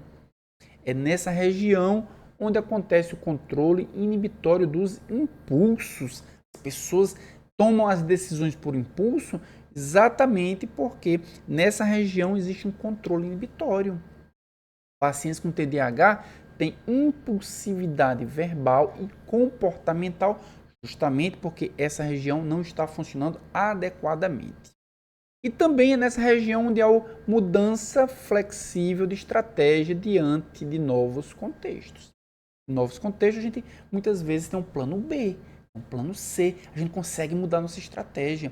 É nessa região onde acontece o controle inibitório dos impulsos. As pessoas tomam as decisões por impulso exatamente porque nessa região existe um controle inibitório. Pacientes com TDAH têm impulsividade verbal e comportamental justamente porque essa região não está funcionando adequadamente. E também é nessa região onde há mudança flexível de estratégia diante de novos contextos. Em novos contextos, a gente muitas vezes tem um plano B, um plano C, a gente consegue mudar nossa estratégia.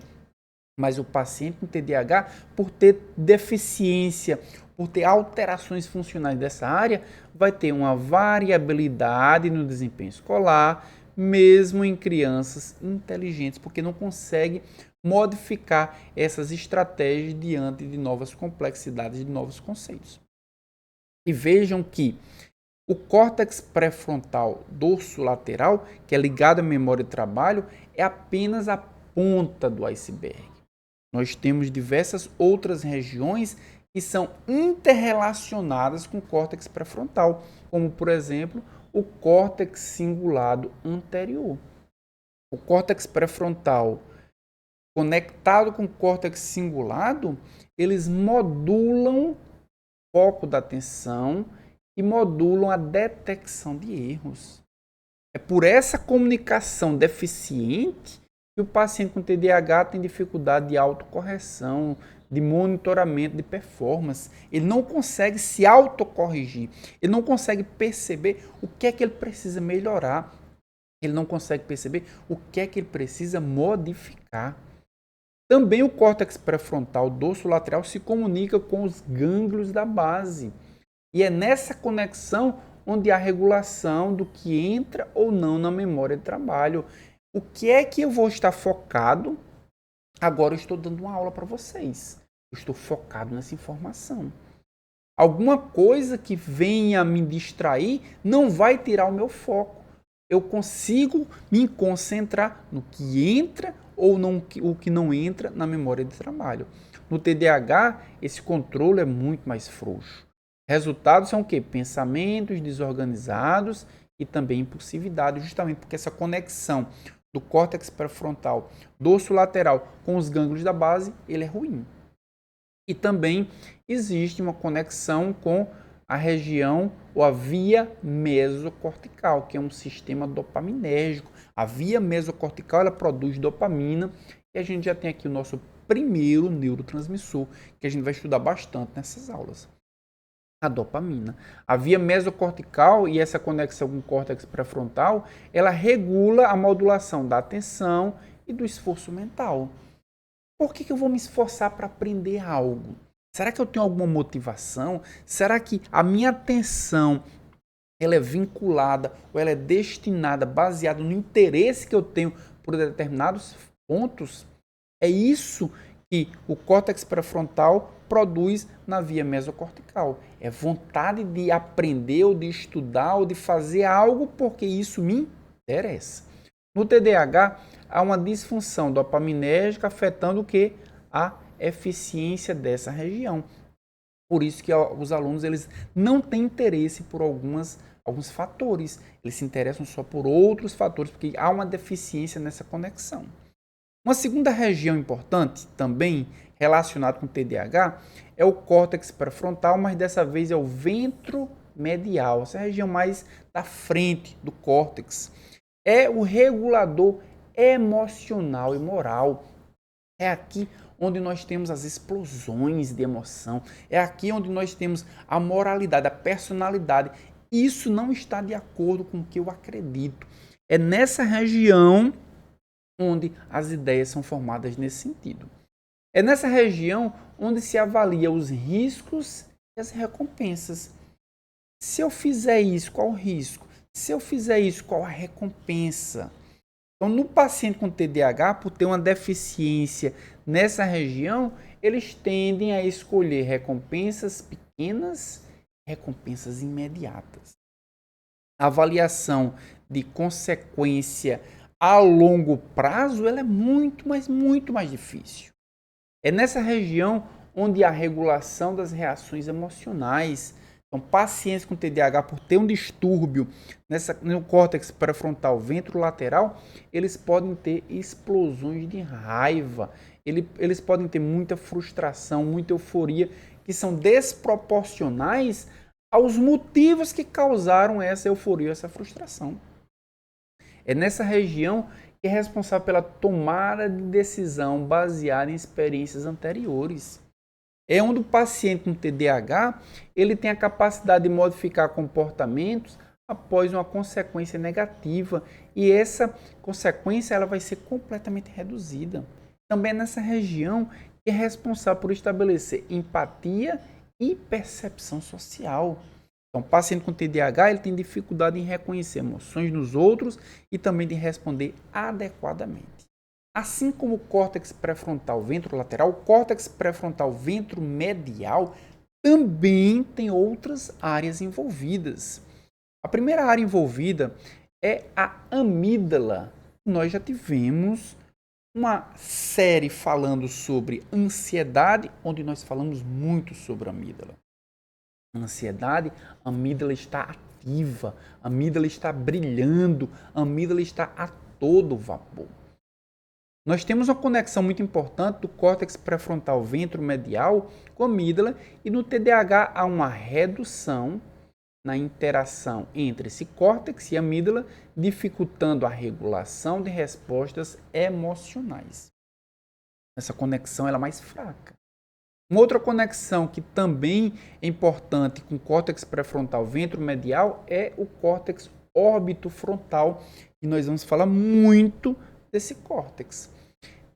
Mas o paciente com TDAH, por ter deficiência, por ter alterações funcionais dessa área, vai ter uma variabilidade no desempenho escolar, mesmo em crianças inteligentes, porque não consegue modificar essas estratégias diante de novas complexidades, de novos conceitos. E vejam que o córtex pré-frontal dorsolateral, que é ligado à memória de trabalho, é apenas a ponta do iceberg. Nós temos diversas outras regiões que são interrelacionadas com o córtex pré-frontal, como, por exemplo, o córtex cingulado anterior. O córtex pré-frontal conectado com o córtex cingulado, eles modulam o foco da atenção e modulam a detecção de erros. É por essa comunicação deficiente que o paciente com TDAH tem dificuldade de autocorreção, de monitoramento de performance. Ele não consegue se autocorrigir, ele não consegue perceber o que é que ele precisa melhorar, ele não consegue perceber o que é que ele precisa modificar. Também o córtex pré-frontal dorsolateral se comunica com os gânglios da base. E é nessa conexão onde há regulação do que entra ou não na memória de trabalho. O que é que eu vou estar focado? Agora eu estou dando uma aula para vocês. Eu estou focado nessa informação. Alguma coisa que venha me distrair não vai tirar o meu foco. Eu consigo me concentrar no que entra ou o que não entra na memória de trabalho. No TDAH, esse controle é muito mais frouxo. Resultados são o quê? Pensamentos desorganizados e também impulsividade, justamente porque essa conexão do córtex pré-frontal dorsolateral com os gânglios da base, ele é ruim. E também existe uma conexão com a região ou a via mesocortical, que é um sistema dopaminérgico. A via mesocortical ela produz dopamina e a gente já tem aqui o nosso primeiro neurotransmissor, que a gente vai estudar bastante nessas aulas. A dopamina. A via mesocortical e essa conexão com o córtex pré-frontal, ela regula a modulação da atenção e do esforço mental. Por que eu vou me esforçar para aprender algo? Será que eu tenho alguma motivação? Será que a minha atenção ela é vinculada ou ela é destinada, baseada no interesse que eu tenho por determinados pontos? É isso que o córtex pré-frontal produz na via mesocortical. É vontade de aprender ou de estudar ou de fazer algo porque isso me interessa. No TDAH, há uma disfunção dopaminérgica afetando o que? A eficiência dessa região. Por isso que os alunos eles não têm interesse por alguns fatores. Eles se interessam só por outros fatores, porque há uma deficiência nessa conexão. Uma segunda região importante, também relacionada com o TDAH, é o córtex pré-frontal, mas dessa vez é o ventromedial, essa região mais da frente do córtex. É o regulador emocional e moral. É aqui onde nós temos as explosões de emoção. É aqui onde nós temos a moralidade, a personalidade. Isso não está de acordo com o que eu acredito. É nessa região onde as ideias são formadas nesse sentido. É nessa região onde se avalia os riscos e as recompensas. Se eu fizer isso, qual o risco? Se eu fizer isso, qual a recompensa? Então, no paciente com TDAH, por ter uma deficiência nessa região, eles tendem a escolher recompensas pequenas, recompensas imediatas. a avaliação de consequência a longo prazo ela é muito, mas muito mais difícil. É nessa região onde a regulação das reações emocionais. Então, pacientes com TDAH, por ter um distúrbio no córtex pré-frontal ventrolateral, eles podem ter explosões de raiva, eles podem ter muita frustração, muita euforia, que são desproporcionais aos motivos que causaram essa euforia, essa frustração. É nessa região que é responsável pela tomada de decisão baseada em experiências anteriores. É onde o paciente com TDAH ele tem a capacidade de modificar comportamentos após uma consequência negativa e essa consequência ela vai ser completamente reduzida. Também é nessa região que é responsável por estabelecer empatia e percepção social. Então, o paciente com TDAH ele tem dificuldade em reconhecer emoções nos outros e também de responder adequadamente. Assim como o córtex pré-frontal ventrolateral, o córtex pré-frontal ventromedial também tem outras áreas envolvidas. A primeira área envolvida é a amígdala. Nós já tivemos uma série falando sobre ansiedade, onde nós falamos muito sobre a amígdala. A ansiedade, a amígdala está ativa, a amígdala está brilhando, a amígdala está a todo vapor. Nós temos uma conexão muito importante do córtex pré-frontal ventromedial com a amígdala e no TDAH há uma redução na interação entre esse córtex e a amígdala, dificultando a regulação de respostas emocionais. Essa conexão ela é mais fraca. Uma outra conexão que também é importante com o córtex pré-frontal ventromedial é o córtex órbito-frontal, e nós vamos falar muito desse córtex.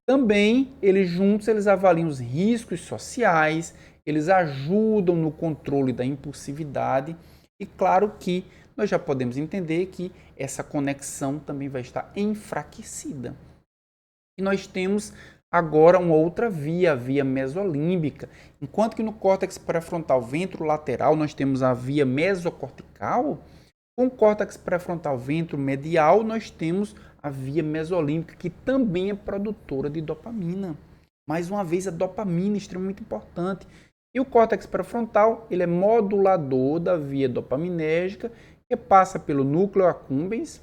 Também, eles juntos, eles avaliam os riscos sociais, eles ajudam no controle da impulsividade e claro que nós já podemos entender que essa conexão também vai estar enfraquecida. E nós temos agora uma outra via, a via mesolímbica. Enquanto que no córtex pré-frontal ventrolateral nós temos a via mesocortical, com o córtex pré-frontal ventromedial nós temos a via mesolímbica, que também é produtora de dopamina. Mais uma vez, a dopamina é extremamente importante. E o córtex pré-frontal ele é modulador da via dopaminérgica, que passa pelo núcleo accumbens,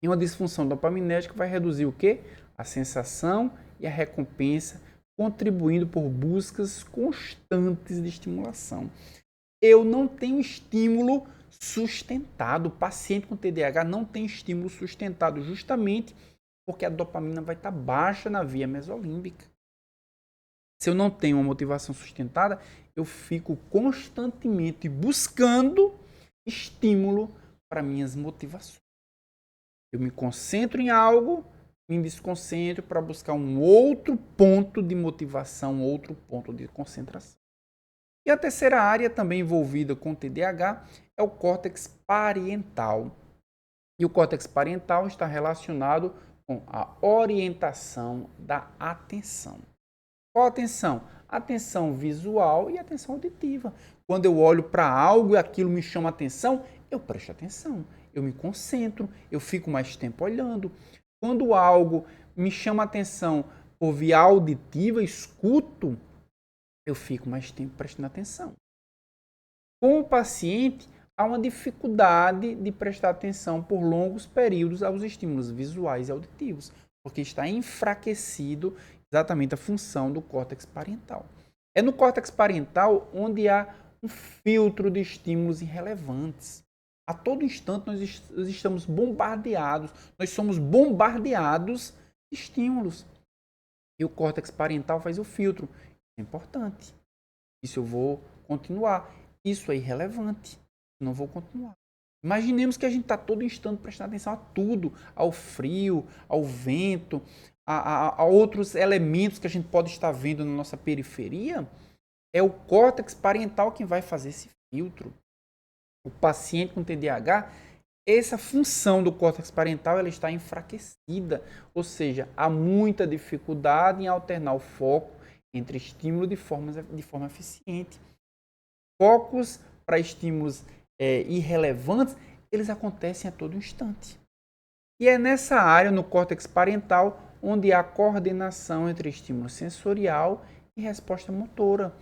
e uma disfunção dopaminérgica vai reduzir o quê? A sensação e a recompensa, contribuindo por buscas constantes de estimulação. Eu não tenho estímulo sustentado. O paciente com TDAH não tem estímulo sustentado, justamente porque a dopamina vai estar baixa na via mesolímbica. Se eu não tenho uma motivação sustentada, eu fico constantemente buscando estímulo para minhas motivações. Eu me concentro em algo, me desconcentro para buscar um outro ponto de motivação, outro ponto de concentração. E a terceira área também envolvida com TDAH é o córtex parietal. E o córtex parietal está relacionado com a orientação da atenção. Qual a atenção? Atenção visual e atenção auditiva. Quando eu olho para algo e aquilo me chama atenção, eu presto atenção, eu me concentro, eu fico mais tempo olhando. Quando algo me chama atenção por via auditiva, escuto, eu fico mais tempo prestando atenção. Com o paciente, há uma dificuldade de prestar atenção por longos períodos aos estímulos visuais e auditivos, porque está enfraquecido exatamente a função do córtex parietal. É no córtex parietal onde há um filtro de estímulos irrelevantes. A todo instante nós estamos bombardeados, nós somos bombardeados de estímulos. E o córtex parietal faz o filtro. É importante. Isso eu vou continuar. Isso é irrelevante. Não vou continuar. Imaginemos que a gente está todo instante prestando atenção a tudo, ao frio, ao vento, a outros elementos que a gente pode estar vendo na nossa periferia. É o córtex parietal quem vai fazer esse filtro. O paciente com TDAH, essa função do córtex parietal ela está enfraquecida, ou seja, há muita dificuldade em alternar o foco entre estímulo de forma eficiente. Focos para estímulos irrelevantes eles acontecem a todo instante. E é nessa área, no córtex parental, onde há coordenação entre estímulo sensorial e resposta motora.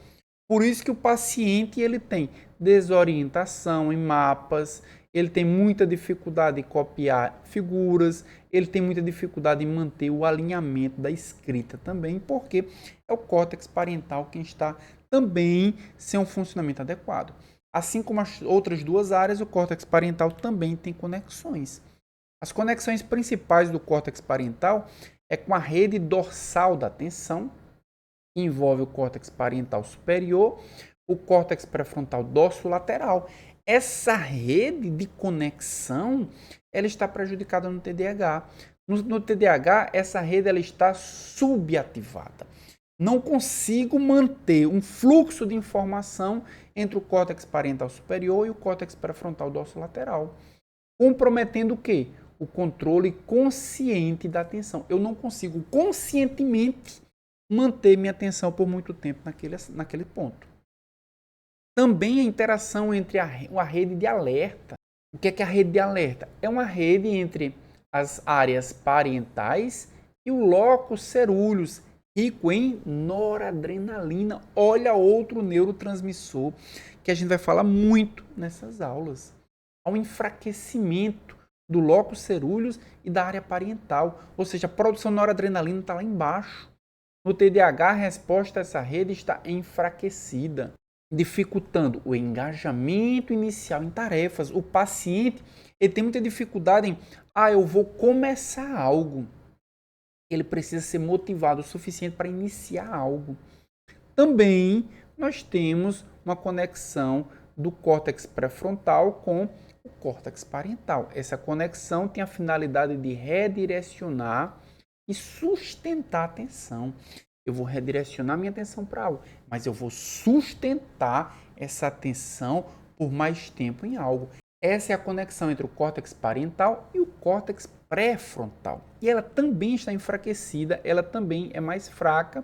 Por isso que o paciente ele tem desorientação em mapas, ele tem muita dificuldade em copiar figuras, ele tem muita dificuldade em manter o alinhamento da escrita também, porque é o córtex parental quem está também sem um funcionamento adequado. Assim como as outras duas áreas, o córtex parental também tem conexões. As conexões principais do córtex parental é com a rede dorsal da atenção, que envolve o córtex parental superior, o córtex pré-frontal dorsolateral. Essa rede de conexão ela está prejudicada no TDAH. No TDAH, essa rede ela está subativada. Não consigo manter um fluxo de informação entre o córtex parental superior e o córtex pré-frontal dorsolateral, comprometendo o quê? O controle consciente da atenção. Eu não consigo conscientemente manter minha atenção por muito tempo naquele ponto. Também a interação entre a rede de alerta. O que é a rede de alerta? É uma rede entre as áreas parentais e o locus ceruleus, rico em noradrenalina. Olha outro neurotransmissor que a gente vai falar muito nessas aulas. Há um enfraquecimento do locus ceruleus e da área parental, ou seja, a produção de noradrenalina está lá embaixo. No TDAH, a resposta a essa rede está enfraquecida, dificultando o engajamento inicial em tarefas. O paciente ele tem muita dificuldade em, eu vou começar algo. Ele precisa ser motivado o suficiente para iniciar algo. Também nós temos uma conexão do córtex pré-frontal com o córtex parental. Essa conexão tem a finalidade de redirecionar e sustentar a atenção. Eu vou redirecionar minha atenção para algo, mas eu vou sustentar essa atenção por mais tempo em algo. Essa é a conexão entre o córtex parental e o córtex pré-frontal. E ela também está enfraquecida, ela também é mais fraca,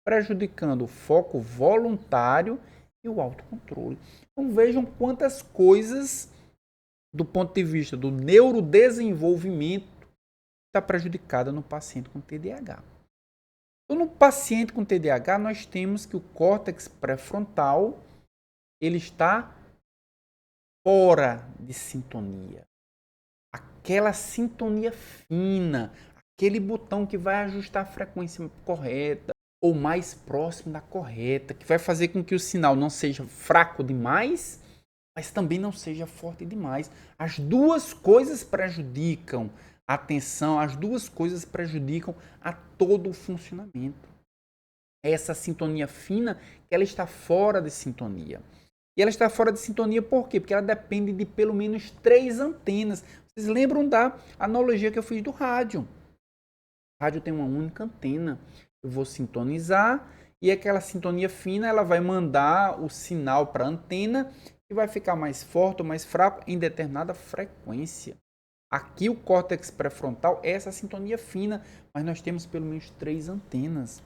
prejudicando o foco voluntário e o autocontrole. Então vejam quantas coisas, do ponto de vista do neurodesenvolvimento, está prejudicada no paciente com TDAH. Então, no paciente com TDAH, nós temos que o córtex pré-frontal ele está fora de sintonia. Aquela sintonia fina, aquele botão que vai ajustar a frequência correta ou mais próximo da correta, que vai fazer com que o sinal não seja fraco demais, mas também não seja forte demais. As duas coisas prejudicam a atenção, as duas coisas prejudicam a todo o funcionamento. Essa sintonia fina, que ela está fora de sintonia. E ela está fora de sintonia por quê? Porque ela depende de pelo menos 3 antenas. Vocês lembram da analogia que eu fiz do rádio? O rádio tem uma única antena. Eu vou sintonizar e aquela sintonia fina ela vai mandar o sinal para a antena que vai ficar mais forte ou mais fraco em determinada frequência. Aqui o córtex pré-frontal é essa sintonia fina, mas nós temos pelo menos 3 antenas.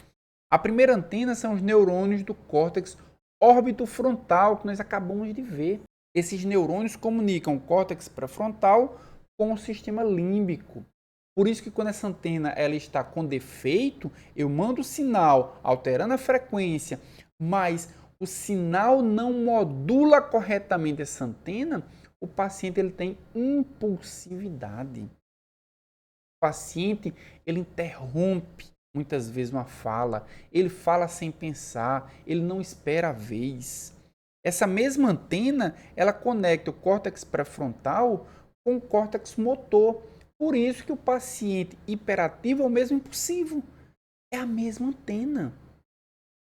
A primeira antena são os neurônios do córtex órbito-frontal, que nós acabamos de ver. Esses neurônios comunicam o córtex pré-frontal com o sistema límbico. Por isso que quando essa antena ela está com defeito, eu mando o sinal alterando a frequência, mas o sinal não modula corretamente essa antena, o paciente ele tem impulsividade. O paciente ele interrompe muitas vezes uma fala, ele fala sem pensar, ele não espera a vez. Essa mesma antena, ela conecta o córtex pré-frontal com o córtex motor. Por isso que o paciente hiperativo é o mesmo impulsivo. É a mesma antena.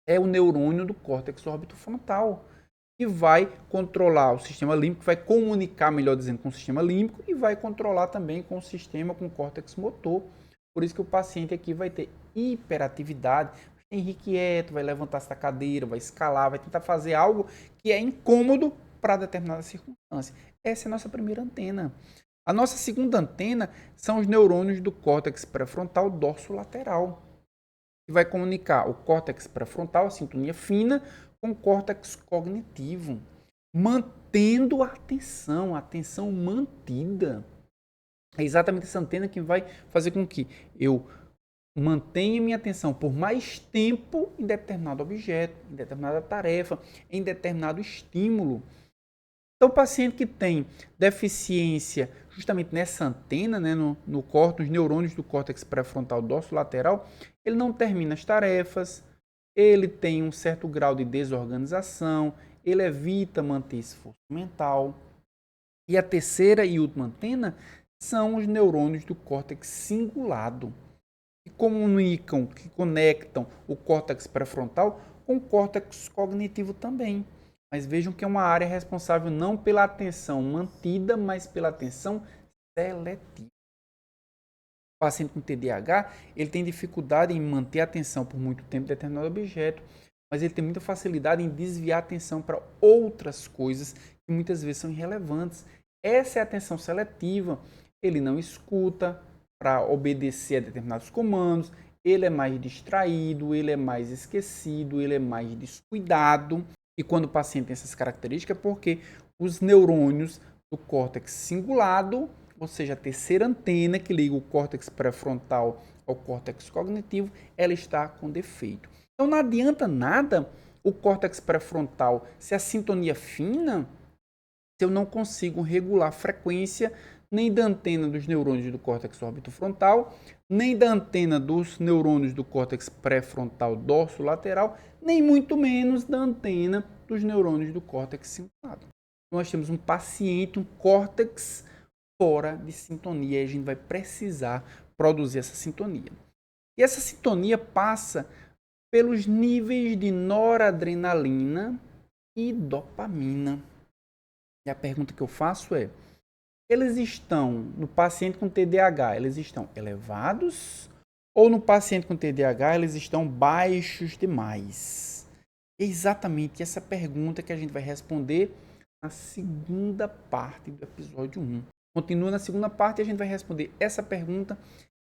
É o neurônio do córtex órbito-frontal, que vai controlar o sistema límbico, vai comunicar, melhor dizendo, com o sistema límbico e vai controlar também com o sistema, com o córtex motor. Por isso que o paciente aqui vai ter hiperatividade, vai irrequieto, vai levantar-se da cadeira, vai escalar, vai tentar fazer algo que é incômodo para determinada circunstância. Essa é a nossa primeira antena. A nossa segunda antena são os neurônios do córtex pré-frontal dorsolateral, que vai comunicar o córtex pré-frontal, a sintonia fina, com o córtex cognitivo, mantendo a atenção mantida. É exatamente essa antena que vai fazer com que eu mantenha minha atenção por mais tempo em determinado objeto, em determinada tarefa, em determinado estímulo. Então, o paciente que tem deficiência justamente nessa antena, né, no córtex, nos neurônios do córtex pré-frontal dorsolateral, ele não termina as tarefas, ele tem um certo grau de desorganização, ele evita manter esforço mental. E a terceira e última antena são os neurônios do córtex cingulado, que comunicam, que conectam o córtex pré-frontal com o córtex cognitivo também. Mas vejam que é uma área responsável não pela atenção mantida, mas pela atenção seletiva. O paciente com TDAH, ele tem dificuldade em manter a atenção por muito tempo em determinado objeto, mas ele tem muita facilidade em desviar a atenção para outras coisas que muitas vezes são irrelevantes. Essa é a atenção seletiva. Ele não escuta para obedecer a determinados comandos, ele é mais distraído, ele é mais esquecido, ele é mais descuidado. E quando o paciente tem essas características, é porque os neurônios do córtex cingulado, ou seja, a terceira antena que liga o córtex pré-frontal ao córtex cognitivo, ela está com defeito. Então não adianta nada o córtex pré-frontal se a sintonia fina, se eu não consigo regular a frequência nem da antena dos neurônios do córtex orbitofrontal, nem da antena dos neurônios do córtex pré-frontal dorsolateral, nem muito menos da antena dos neurônios do córtex cingulado. Então, nós temos um paciente, um córtex fora de sintonia, e a gente vai precisar produzir essa sintonia. E essa sintonia passa pelos níveis de noradrenalina e dopamina. E a pergunta que eu faço é: eles estão, no paciente com TDAH, eles estão elevados ou no paciente com TDAH eles estão baixos demais? É exatamente essa pergunta que a gente vai responder na segunda parte do episódio 1. Continua na segunda parte e a gente vai responder essa pergunta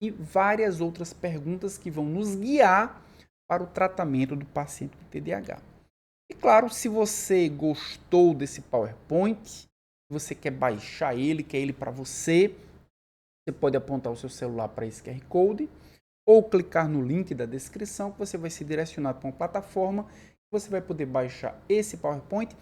e várias outras perguntas que vão nos guiar para o tratamento do paciente com TDAH. E claro, se você gostou desse PowerPoint, você quer baixar ele, quer ele para você, você pode apontar o seu celular para esse QR Code ou clicar no link da descrição que você vai ser direcionado para uma plataforma que você vai poder baixar esse PowerPoint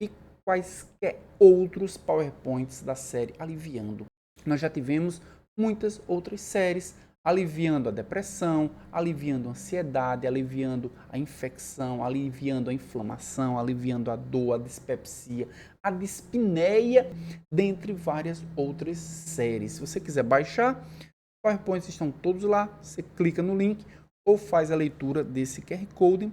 e quaisquer outros PowerPoints da série Aliviando. Nós já tivemos muitas outras séries aliviando a depressão, aliviando a ansiedade, aliviando a infecção, aliviando a inflamação, aliviando a dor, a dispepsia, a dispneia, dentre várias outras séries. Se você quiser baixar, os PowerPoints estão todos lá, você clica no link ou faz a leitura desse QR Code.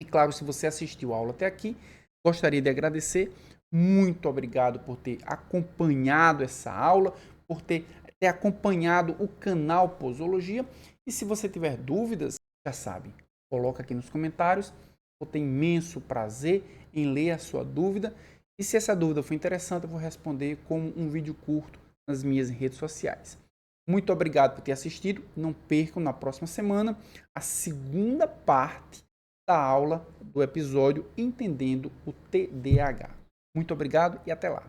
E claro, se você assistiu a aula até aqui, gostaria de agradecer. Muito obrigado por ter acompanhado essa aula, por ter acompanhado o canal Posologia. E se você tiver dúvidas, já sabe, coloca aqui nos comentários. Eu tenho imenso prazer em ler a sua dúvida. E se essa dúvida for interessante, eu vou responder com um vídeo curto nas minhas redes sociais. Muito obrigado por ter assistido. Não percam na próxima semana a segunda parte da aula do episódio Entendendo o TDAH. Muito obrigado e até lá.